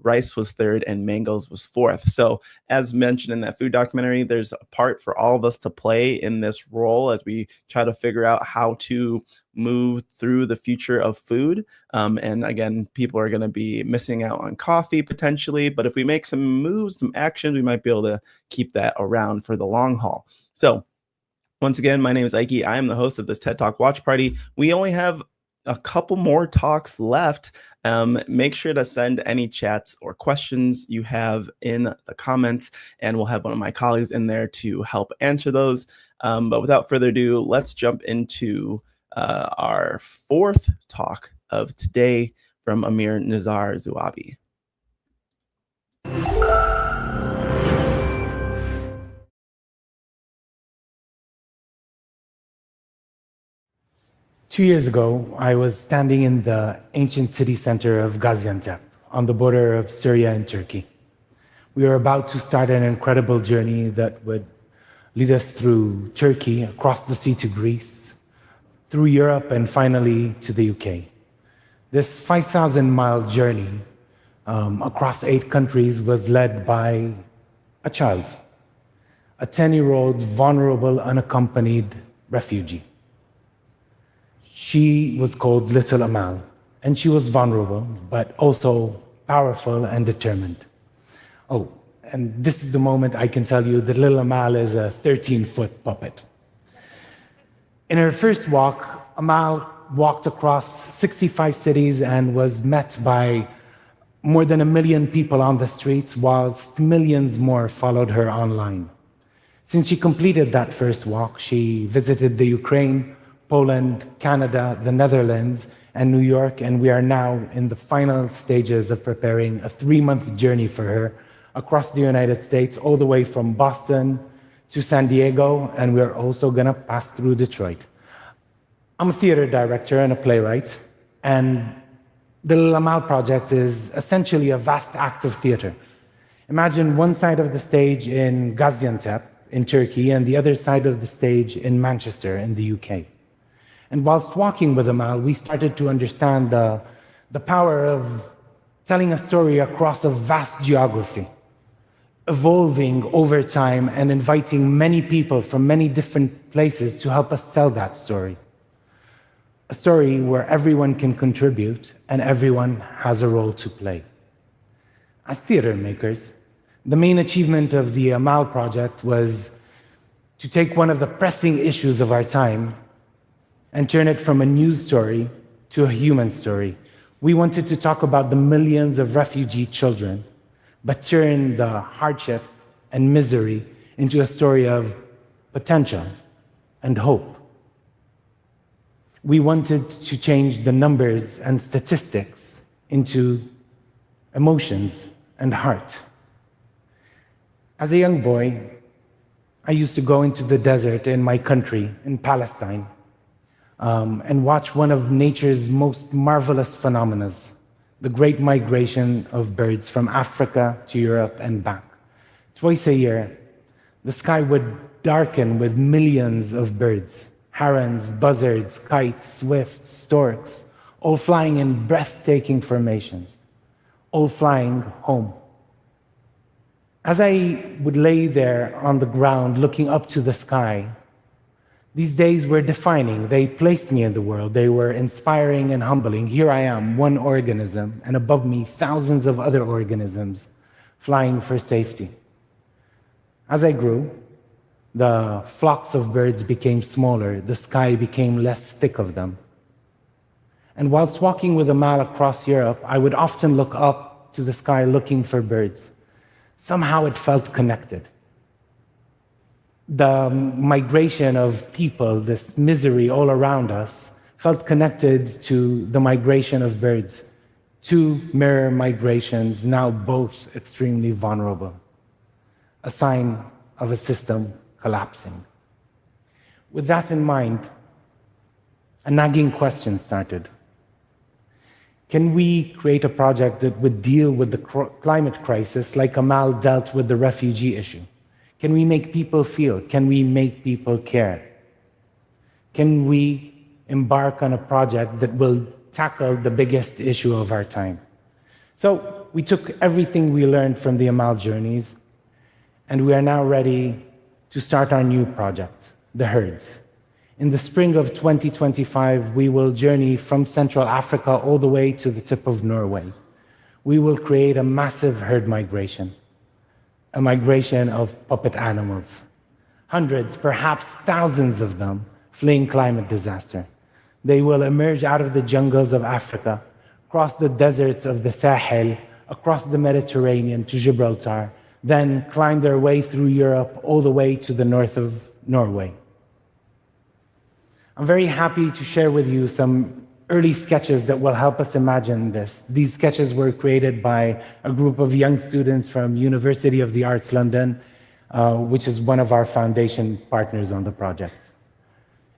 Rice was third, and mangoes was fourth. So as mentioned in that food documentary, there's a part for all of us to play in this role as we try to figure out how to move through the future of food. And again, people are going to be missing out on coffee potentially, but if we make some moves, some actions, we might be able to keep that around for the long haul. So once again, my name is Ikey. I am the host of this TED Talk Watch Party. We only have a couple more talks left. Make sure to send any chats or questions you have in the comments, and we'll have one of my colleagues in there to help answer those. But without further ado, let's jump into our fourth talk of today from Amir Nizar Zuabi. 2 years ago, I was standing in the ancient city center of Gaziantep, on the border of Syria and Turkey. We were about to start an incredible journey that would lead us through Turkey, across the sea to Greece, through Europe, and finally to the UK. This 5,000-mile journey across 8 countries was led by a child, a 10-year-old, vulnerable, unaccompanied refugee. She was called Little Amal, and she was vulnerable, but also powerful and determined. Oh, and this is the moment I can tell you that Little Amal is a 13-foot puppet. In her first walk, Amal walked across 65 cities and was met by more than 1 million people on the streets, whilst millions more followed her online. Since she completed that first walk, she visited the Ukraine, Poland, Canada, the Netherlands, and New York, and we are now in the final stages of preparing a 3-month journey for her across the United States, all the way from Boston to San Diego, and we're also gonna pass through Detroit. I'm a theater director and a playwright, and the Little Amal project is essentially a vast act of theater. Imagine one side of the stage in Gaziantep in Turkey and the other side of the stage in Manchester in the UK. And whilst walking with Amal, we started to understand the power of telling a story across a vast geography, evolving over time and inviting many people from many different places to help us tell that story. A story where everyone can contribute and everyone has a role to play. As theater makers, the main achievement of the Amal project was to take one of the pressing issues of our time and turn it from a news story to a human story. We wanted to talk about the millions of refugee children, but turn the hardship and misery into a story of potential and hope. We wanted to change the numbers and statistics into emotions and heart. As a young boy, I used to go into the desert in my country, in Palestine, and watch one of nature's most marvelous phenomena, the great migration of birds from Africa to Europe and back. Twice a year, the sky would darken with millions of birds, herons, buzzards, kites, swifts, storks, all flying in breathtaking formations, all flying home. As I would lay there on the ground looking up to the sky, these days were defining. They placed me in the world. They were inspiring and humbling. Here I am, one organism, and above me, thousands of other organisms flying for safety. As I grew, The flocks of birds became smaller, the sky became less thick of them. And whilst walking with Amal across Europe, I would often look up to the sky looking for birds. Somehow it felt connected. The migration of people, this misery all around us, felt connected to the migration of birds. Two mirror migrations, now both extremely vulnerable. A sign of a system collapsing. With that in mind, a nagging question started. Can we create a project that would deal with the climate crisis like Amal dealt with the refugee issue? Can we make people feel? Can we make people care? Can we embark on a project that will tackle the biggest issue of our time? So we took everything we learned from the Amal journeys, and we are now ready to start our new project, the herds. In the spring of 2025, we will journey from Central Africa all the way to the tip of Norway. We will create a massive herd migration, a migration of puppet animals. Hundreds, perhaps thousands of them, fleeing climate disaster. They will emerge out of the jungles of Africa, cross the deserts of the Sahel, across the Mediterranean to Gibraltar, then climb their way through Europe all the way to the north of Norway. I'm very happy to share with you some early sketches that will help us imagine this. These sketches were created by a group of young students from University of the Arts London, which is one of our foundation partners on the project.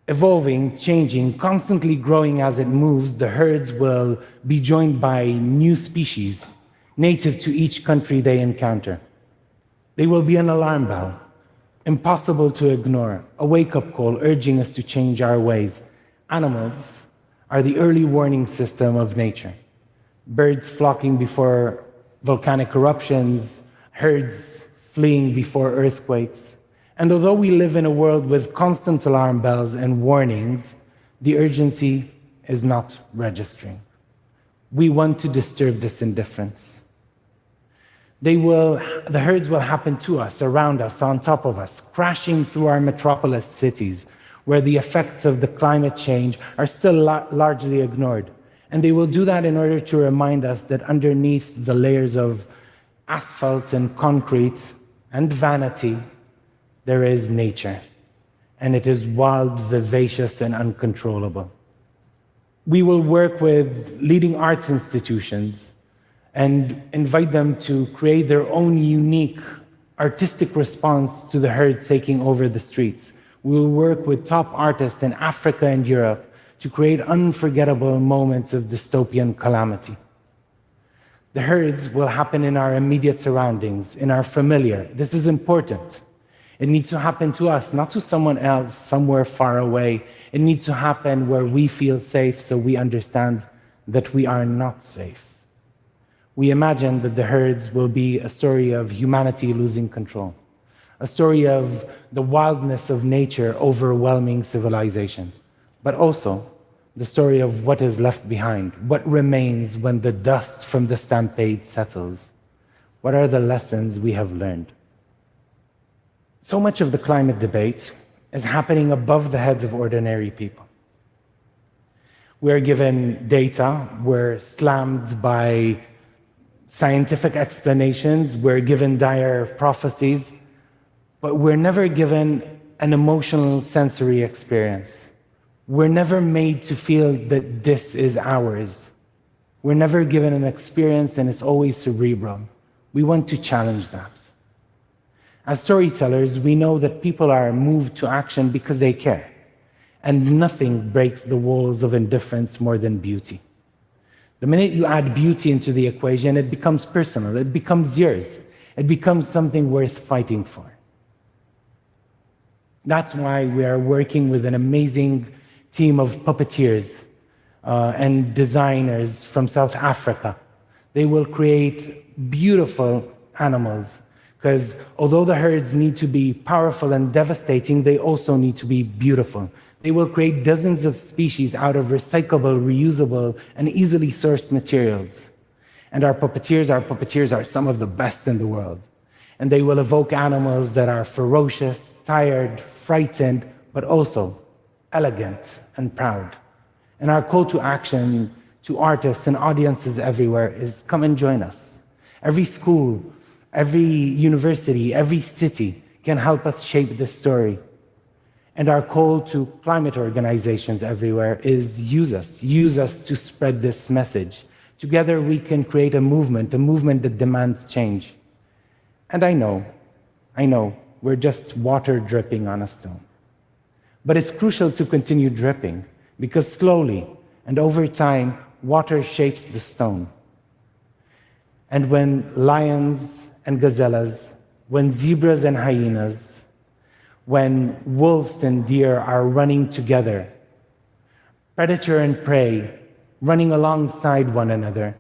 Evolving, changing, constantly growing as it moves, the herds will be joined by new species, native to each country they encounter. They will be an alarm bell, impossible to ignore, a wake-up call urging us to change our ways. Animals are the early warning system of nature. Birds flocking before volcanic eruptions, herds fleeing before earthquakes. And although we live in a world with constant alarm bells and warnings, the urgency is not registering. We want to disturb this indifference. The herds will happen to us, around us, on top of us, crashing through our metropolis cities, where the effects of the climate change are still largely ignored. And they will do that in order to remind us that underneath the layers of asphalt and concrete and vanity, there is nature, and it is wild, vivacious, and uncontrollable. We will work with leading arts institutions and invite them to create their own unique artistic response to the herds taking over the streets. We will work with top artists in Africa and Europe to create unforgettable moments of dystopian calamity. The herds will happen in our immediate surroundings, in our familiar. This is important. It needs to happen to us, not to someone else somewhere far away. It needs to happen where we feel safe so we understand that we are not safe. We imagine that the herds will be a story of humanity losing control, a story of the wildness of nature overwhelming civilization, but also the story of what is left behind, what remains when the dust from the stampede settles. What are the lessons we have learned? So much of the climate debate is happening above the heads of ordinary people. We are given data, we're slammed by scientific explanations, we're given dire prophecies, but we're never given an emotional sensory experience. We're never made to feel that this is ours. We're never given an experience, and it's always cerebral. We want to challenge that. As storytellers, we know that people are moved to action because they care, and nothing breaks the walls of indifference more than beauty. The minute you add beauty into the equation, it becomes personal, it becomes yours, it becomes something worth fighting for. That's why we are working with an amazing team of puppeteers and designers from South Africa. They will create beautiful animals, because although the herds need to be powerful and devastating, they also need to be beautiful. They will create dozens of species out of recyclable, reusable, and easily sourced materials. And our puppeteers are some of the best in the world. And they will evoke animals that are ferocious, tired, frightened, but also elegant and proud. And our call to action to artists and audiences everywhere is come and join us. Every school, every university, every city can help us shape this story. And our call to climate organizations everywhere is use us to spread this message. Together we can create a movement that demands change. And I know, we're just water dripping on a stone. But it's crucial to continue dripping, because slowly and over time, water shapes the stone. And when lions and gazelles, when zebras and hyenas, when wolves and deer are running together, predator and prey running alongside one another,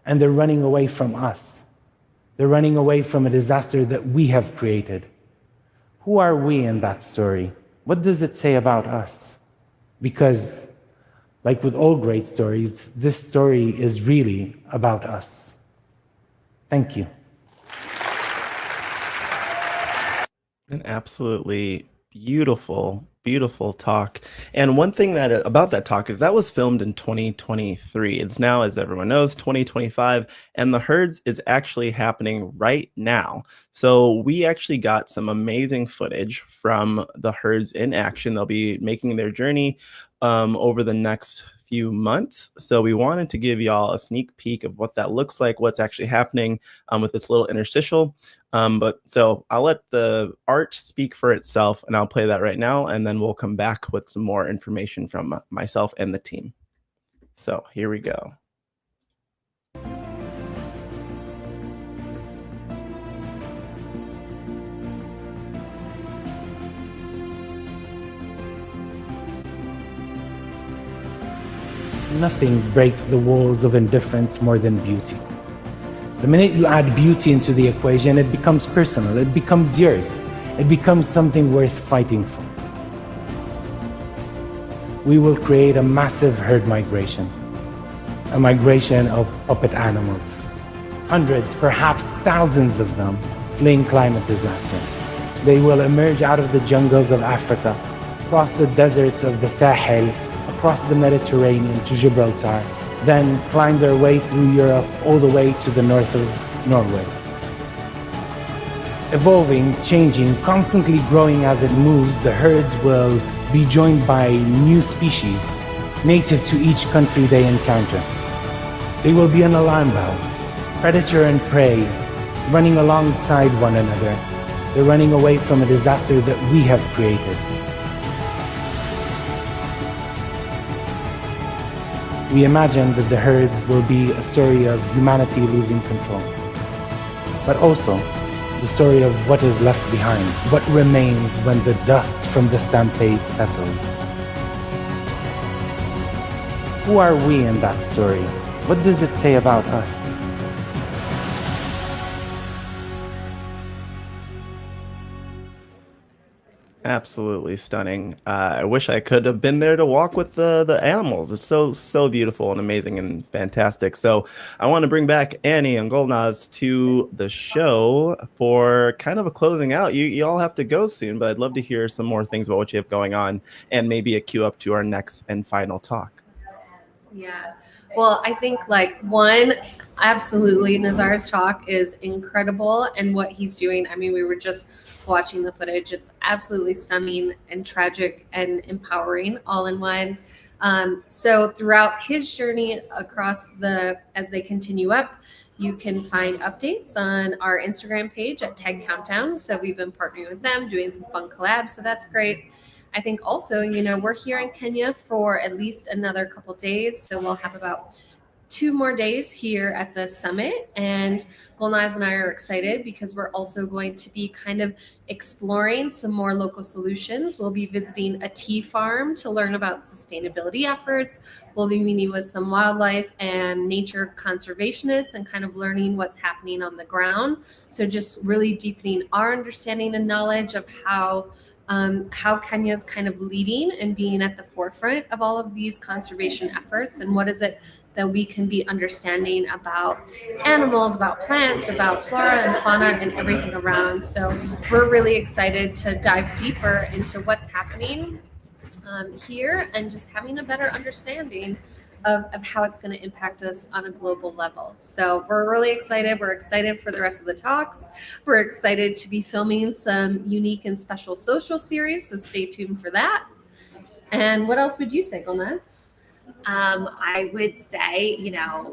and they're running away from us. They're running away from a disaster that we have created. Who are we in that story? What does it say about us? Because, like with all great stories, this story is really about us. Thank you. An absolutely beautiful talk. And one thing about that talk is that was filmed in 2023. It's now, as everyone knows, 2025, and the herds is actually happening right now. So we actually got some amazing footage from the herds in action. They'll be making their journey over the next few months. So we wanted to give y'all a sneak peek of what that looks like, what's actually happening with this little interstitial. So I'll let the art speak for itself, and I'll play that right now, and then we'll come back with some more information from myself and the team. So here we go. Nothing breaks the walls of indifference more than beauty. The minute you add beauty into the equation, it becomes personal, it becomes yours, it becomes something worth fighting for. We will create a massive herd migration, a migration of puppet animals. Hundreds, perhaps thousands of them, fleeing climate disaster. They will emerge out of the jungles of Africa, across the deserts of the Sahel, across the Mediterranean to Gibraltar, then climb their way through Europe all the way to the north of Norway. Evolving, changing, constantly growing as it moves, the herds will be joined by new species native to each country they encounter. They will be an alarm bell, predator and prey, running alongside one another. They're running away from a disaster that we have created. We imagine that the herds will be a story of humanity losing control, but also the story of what is left behind, what remains when the dust from the stampede settles. Who are we in that story? What does it say about us? Absolutely stunning. I wish I could have been there to walk with the animals. It's so beautiful and amazing and fantastic. So I want to bring back Annie and Golnaz to the show for kind of a closing out. You all have to go soon, but I'd love to hear some more things about what you have going on and maybe a cue up to our next and final talk. Yeah. Well, I think one, absolutely, Nazar's talk is incredible, and what he's doing. I mean, we were just watching the footage. It's absolutely stunning and tragic and empowering all in one. So throughout his journey across as they continue up, you can find updates on our Instagram page at TED Countdown. So we've been partnering with them, doing some fun collabs. So that's great. I think also, we're here in Kenya for at least another couple days. So we'll have about 2 more days here at the summit, and Golnaz and I are excited because we're also going to be kind of exploring some more local solutions. We'll be visiting a tea farm to learn about sustainability efforts. We'll be meeting with some wildlife and nature conservationists and kind of learning what's happening on the ground. So just really deepening our understanding and knowledge of how how Kenya's kind of leading and being at the forefront of all of these conservation efforts, and what is it that we can be understanding about animals, about plants, about flora and fauna, and everything around. So we're really excited to dive deeper into what's happening here and just having a better understanding of how it's going to impact us on a global level. So we're really excited. We're excited for the rest of the talks. We're excited to be filming some unique and special social series, so stay tuned for that. And what else would you say, Gomez? I would say,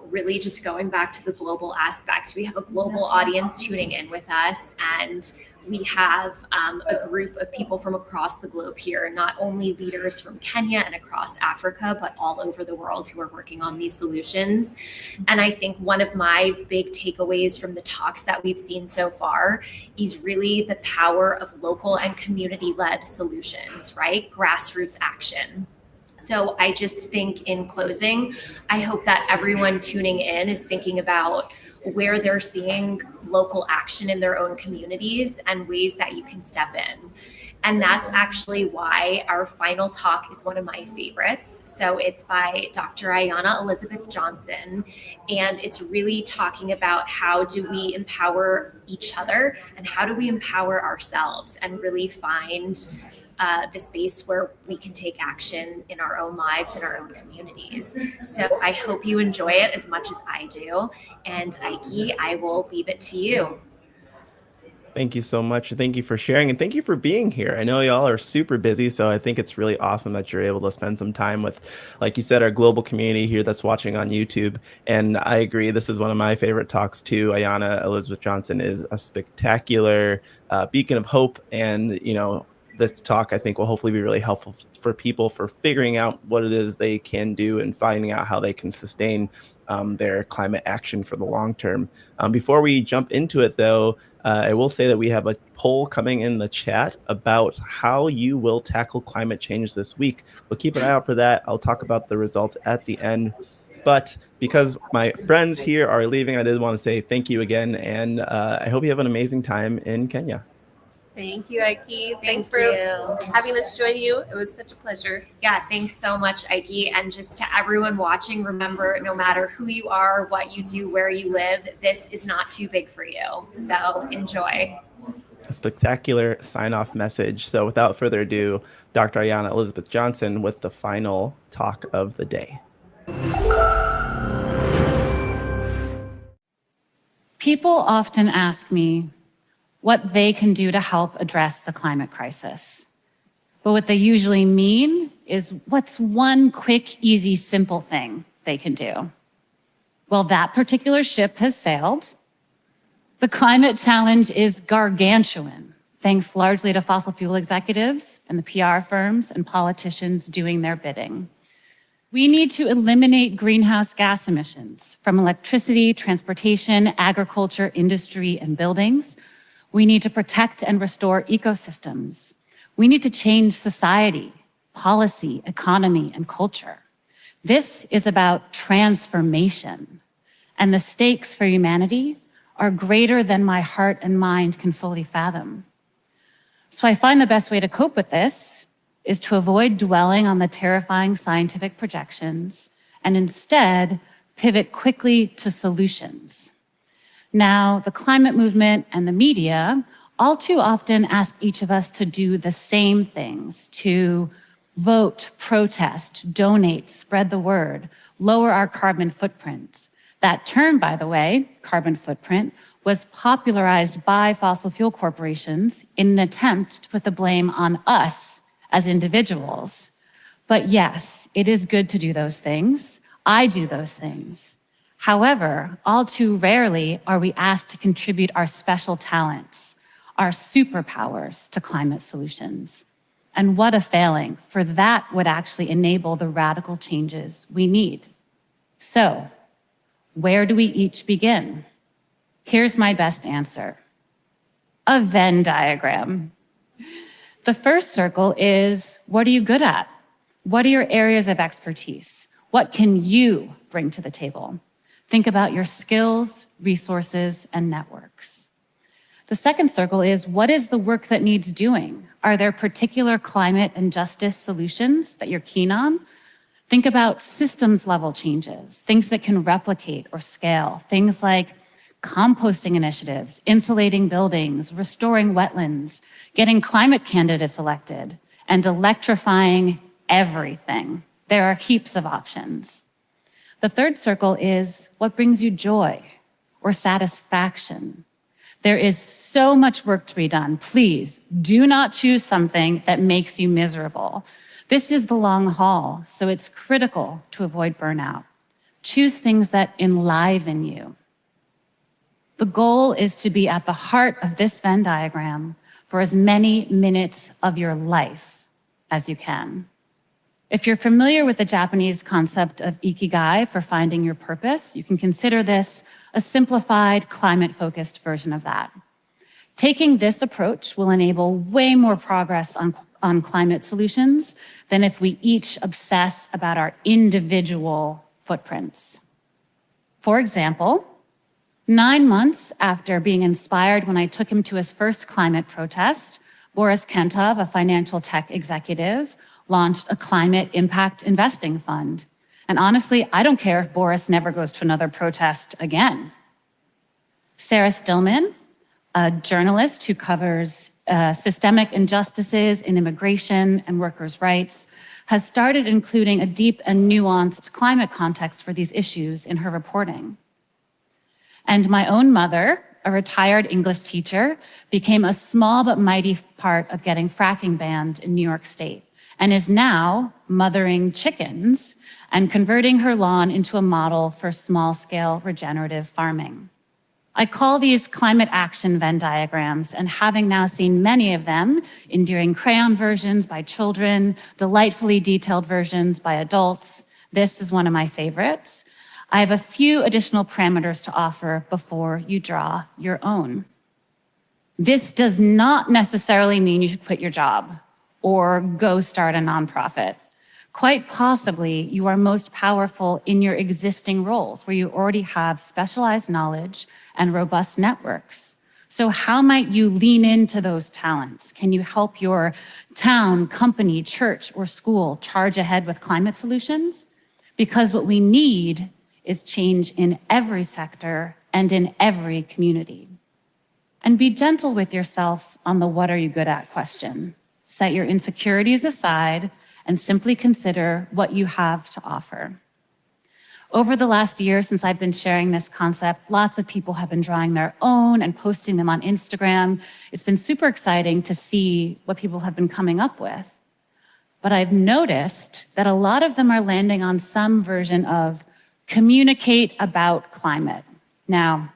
really just going back to the global aspect, we have a global audience tuning in with us, and we have a group of people from across the globe here, not only leaders from Kenya and across Africa, but all over the world who are working on these solutions. And I think one of my big takeaways from the talks that we've seen so far is really the power of local and community-led solutions, right? Grassroots action. So I just think in closing, I hope that everyone tuning in is thinking about where they're seeing local action in their own communities and ways that you can step in. And that's actually why our final talk is one of my favorites. So it's by Dr. Ayanna Elizabeth Johnson, and it's really talking about how do we empower each other and how do we empower ourselves and really find the space where we can take action in our own lives and our own communities. So I hope you enjoy it as much as I do. And Ikey, I will leave it to you. Thank you so much. Thank you for sharing, and thank you for being here. I know y'all are super busy, so I think it's really awesome that you're able to spend some time with, like you said, our global community here that's watching on YouTube. And I agree, this is one of my favorite talks too. Ayanna Elizabeth Johnson is a spectacular beacon of hope, and this talk, I think, will hopefully be really helpful for people for figuring out what it is they can do and finding out how they can sustain their climate action for the long term. Before we jump into it, though, I will say that we have a poll coming in the chat about how you will tackle climate change this week. We'll keep an eye out for that. I'll talk about the results at the end. But because my friends here are leaving, I did want to say thank you again, and I hope you have an amazing time in Kenya. Thank you, Ikey. Thanks for having us join you. It was such a pleasure. Yeah, thanks so much, Ikey. And just to everyone watching, remember, no matter who you are, what you do, where you live, this is not too big for you. So enjoy. A spectacular sign-off message. So without further ado, Dr. Ayanna Elizabeth Johnson with the final talk of the day. People often ask me what they can do to help address the climate crisis. But what they usually mean is what's one quick, easy, simple thing they can do. Well, that particular ship has sailed. The climate challenge is gargantuan, thanks largely to fossil fuel executives and the PR firms and politicians doing their bidding. We need to eliminate greenhouse gas emissions from electricity, transportation, agriculture, industry, and buildings. We need to protect and restore ecosystems. We need to change society, policy, economy, and culture. This is about transformation, and the stakes for humanity are greater than my heart and mind can fully fathom. So I find the best way to cope with this is to avoid dwelling on the terrifying scientific projections and instead pivot quickly to solutions. Now, the climate movement and the media all too often ask each of us to do the same things, to vote, protest, donate, spread the word, lower our carbon footprint. That term, by the way, carbon footprint, was popularized by fossil fuel corporations in an attempt to put the blame on us as individuals. But yes, it is good to do those things. I do those things. However, all too rarely are we asked to contribute our special talents, our superpowers to climate solutions. And what a failing, for that would actually enable the radical changes we need. So, where do we each begin? Here's my best answer. A Venn diagram. The first circle is, what are you good at? What are your areas of expertise? What can you bring to the table? Think about your skills, resources, and networks. The second circle is, what is the work that needs doing? Are there particular climate and justice solutions that you're keen on? Think about systems level changes, things that can replicate or scale, things like composting initiatives, insulating buildings, restoring wetlands, getting climate candidates elected, and electrifying everything. There are heaps of options. The third circle is what brings you joy or satisfaction. There is so much work to be done. Please do not choose something that makes you miserable. This is the long haul, so it's critical to avoid burnout. Choose things that enliven you. The goal is to be at the heart of this Venn diagram for as many minutes of your life as you can. If you're familiar with the Japanese concept of ikigai for finding your purpose, you can consider this a simplified, climate-focused version of that. Taking this approach will enable way more progress on climate solutions than if we each obsess about our individual footprints. For example, 9 months after being inspired when I took him to his first climate protest, Boris Kentov, a financial tech executive, launched a climate impact investing fund. And honestly, I don't care if Boris never goes to another protest again. Sarah Stillman, a journalist who covers systemic injustices in immigration and workers' rights, has started including a deep and nuanced climate context for these issues in her reporting. And my own mother, a retired English teacher, became a small but mighty part of getting fracking banned in New York State, and is now mothering chickens and converting her lawn into a model for small-scale regenerative farming. I call these climate action Venn diagrams, and having now seen many of them, endearing crayon versions by children, delightfully detailed versions by adults, this is one of my favorites. I have a few additional parameters to offer before you draw your own. This does not necessarily mean you should quit your job or go start a nonprofit. Quite possibly, you are most powerful in your existing roles where you already have specialized knowledge and robust networks. So how might you lean into those talents? Can you help your town, company, church, or school charge ahead with climate solutions? Because what we need is change in every sector and in every community. And be gentle with yourself on the "what are you good at" question. Set your insecurities aside and simply consider what you have to offer. Over the last year, since I've been sharing this concept, lots of people have been drawing their own and posting them on Instagram. It's been super exciting to see what people have been coming up with. But I've noticed that a lot of them are landing on some version of communicate about climate. Now,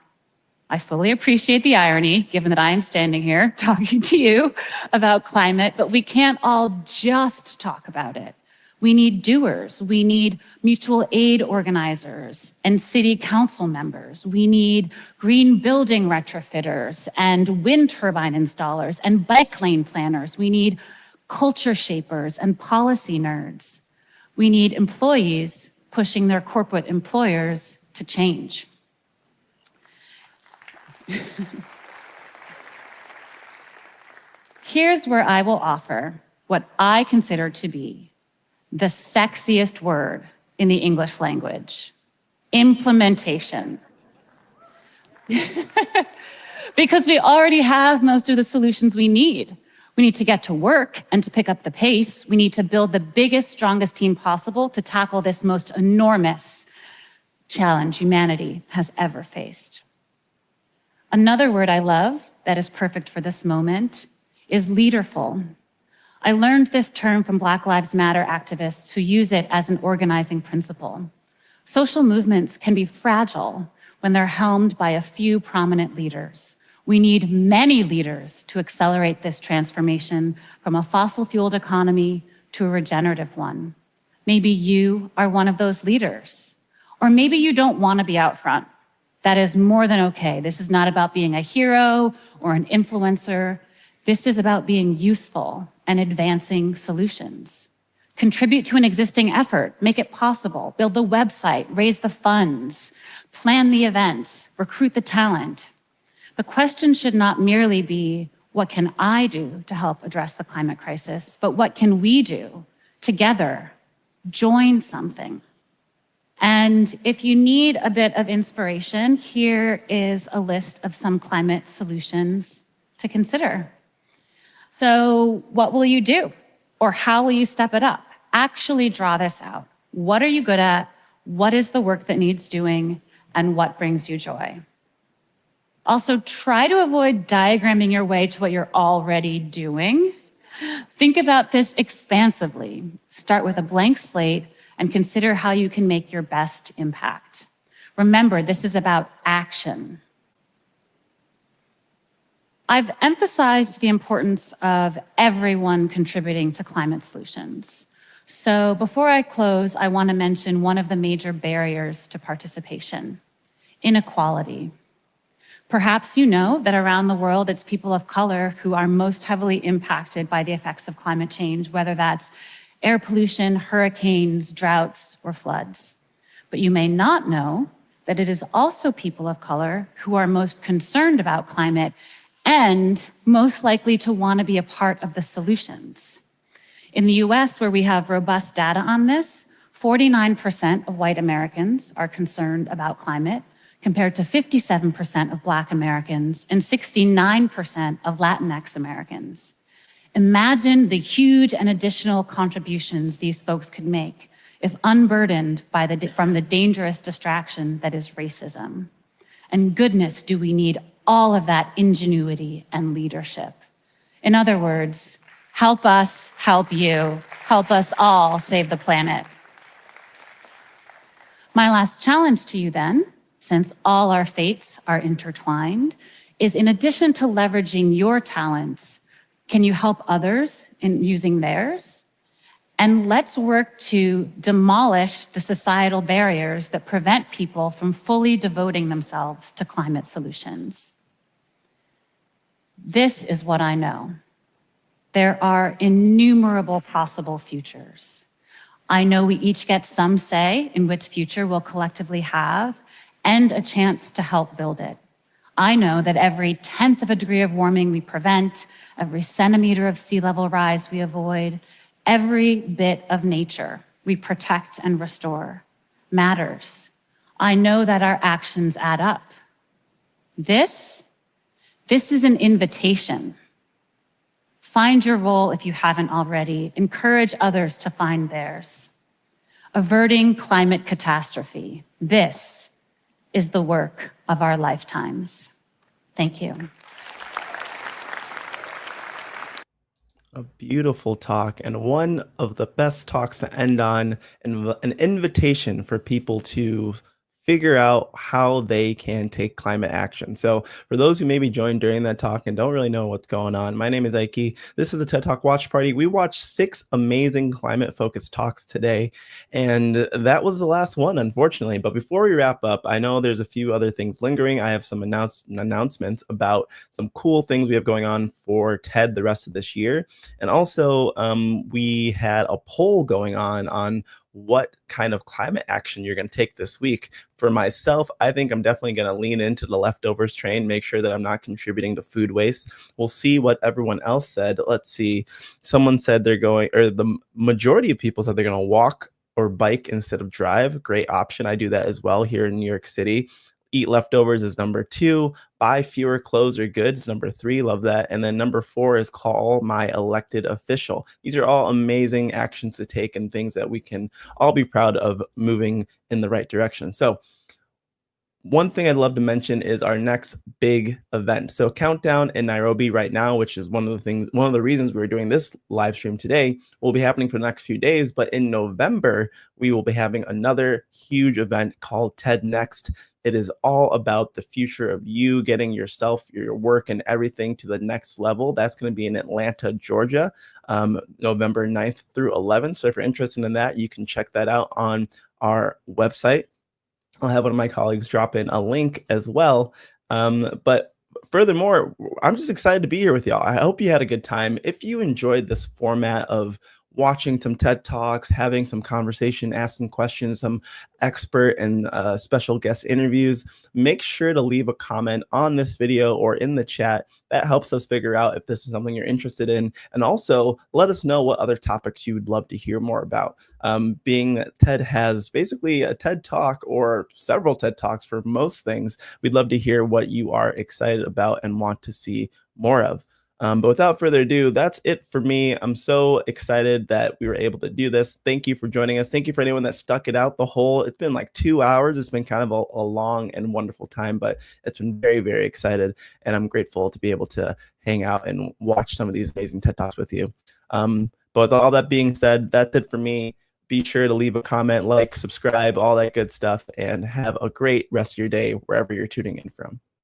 I fully appreciate the irony, given that I am standing here talking to you about climate, but we can't all just talk about it. We need doers. We need mutual aid organizers and city council members. We need green building retrofitters and wind turbine installers and bike lane planners. We need culture shapers and policy nerds. We need employees pushing their corporate employers to change. Here's where I will offer what I consider to be the sexiest word in the English language: implementation. Because we already have most of the solutions we need. We need to get to work and to pick up the pace. We need to build the biggest, strongest team possible to tackle this most enormous challenge humanity has ever faced. Another word I love that is perfect for this moment is leaderful. I learned this term from Black Lives Matter activists who use it as an organizing principle. Social movements can be fragile when they're helmed by a few prominent leaders. We need many leaders to accelerate this transformation from a fossil-fueled economy to a regenerative one. Maybe you are one of those leaders, or maybe you don't want to be out front. That is more than okay. This is not about being a hero or an influencer. This is about being useful and advancing solutions. Contribute to an existing effort, make it possible, build the website, raise the funds, plan the events, recruit the talent. The question should not merely be, what can I do to help address the climate crisis, but what can we do together, join something? And if you need a bit of inspiration, here is a list of some climate solutions to consider. So what will you do? Or how will you step it up? Actually draw this out. What are you good at? What is the work that needs doing? And what brings you joy? Also, try to avoid diagramming your way to what you're already doing. Think about this expansively. Start with a blank slate and consider how you can make your best impact. Remember, this is about action. I've emphasized the importance of everyone contributing to climate solutions. So before I close, I want to mention one of the major barriers to participation: inequality. Perhaps you know that around the world, it's people of color who are most heavily impacted by the effects of climate change, whether that's air pollution, hurricanes, droughts, or floods. But you may not know that it is also people of color who are most concerned about climate and most likely to want to be a part of the solutions. In the US, where we have robust data on this, 49% of white Americans are concerned about climate, compared to 57% of Black Americans and 69% of Latinx Americans. Imagine the huge and additional contributions these folks could make if unburdened from the dangerous distraction that is racism. And goodness, do we need all of that ingenuity and leadership. In other words, help us help you. Help us all save the planet. My last challenge to you then, since all our fates are intertwined, is in addition to leveraging your talents, can you help others in using theirs? And let's work to demolish the societal barriers that prevent people from fully devoting themselves to climate solutions. This is what I know. There are innumerable possible futures. I know we each get some say in which future we'll collectively have and a chance to help build it. I know that every 10th of a degree of warming we prevent, every centimeter of sea level rise we avoid, every bit of nature we protect and restore matters. I know that our actions add up. This is an invitation. Find your role if you haven't already. Encourage others to find theirs. Averting climate catastrophe. This is the work of our lifetimes. Thank you. A beautiful talk, and one of the best talks to end on, and an invitation for people to figure out how they can take climate action. So for those who maybe joined during that talk and don't really know what's going on, my name is Ikey. This is the TED Talk Watch Party. We watched 6 amazing climate-focused talks today, and that was the last one, unfortunately. But before we wrap up, I know there's a few other things lingering. I have some announcements about some cool things we have going on for TED the rest of this year. And also, we had a poll going on what kind of climate action you're going to take this week. For myself, I think I'm definitely going to lean into the leftovers train, make sure that I'm not contributing to food waste. We'll see what everyone else said. Let's see. Someone said they're going, or the majority of people said they're going to walk or bike instead of drive. Great option. I do that as well here in New York City. Eat leftovers is number 2. Buy fewer clothes or goods, number 3. Love that. And then number 4 is call my elected official. These are all amazing actions to take and things that we can all be proud of moving in the right direction. So one thing I'd love to mention is our next big event. So Countdown in Nairobi right now, which is one of the reasons we're doing this live stream today, will be happening for the next few days. But in November, we will be having another huge event called TED Next. It is all about the future of you getting yourself, your work, and everything to the next level. That's going to be in Atlanta, Georgia, November 9th through 11th. So if you're interested in that, you can check that out on our website. I'll have one of my colleagues drop in a link as well. But furthermore, I'm just excited to be here with y'all. I hope you had a good time. If you enjoyed this format of watching some TED Talks, having some conversation, asking questions, some expert and special guest interviews, make sure to leave a comment on this video or in the chat. That helps us figure out if this is something you're interested in. And also let us know what other topics you would love to hear more about. Being that TED has basically a TED Talk or several TED Talks for most things, we'd love to hear what you are excited about and want to see more of. But without further ado, that's it for me. I'm so excited that we were able to do this. Thank you for joining us. Thank you for anyone that stuck it out the whole, it's been like 2 hours. It's been kind of a long and wonderful time, but it's been very, very excited. And I'm grateful to be able to hang out and watch some of these amazing TED Talks with you. But with all that being said, that's it for me. Be sure to leave a comment, like, subscribe, all that good stuff, and have a great rest of your day wherever you're tuning in from.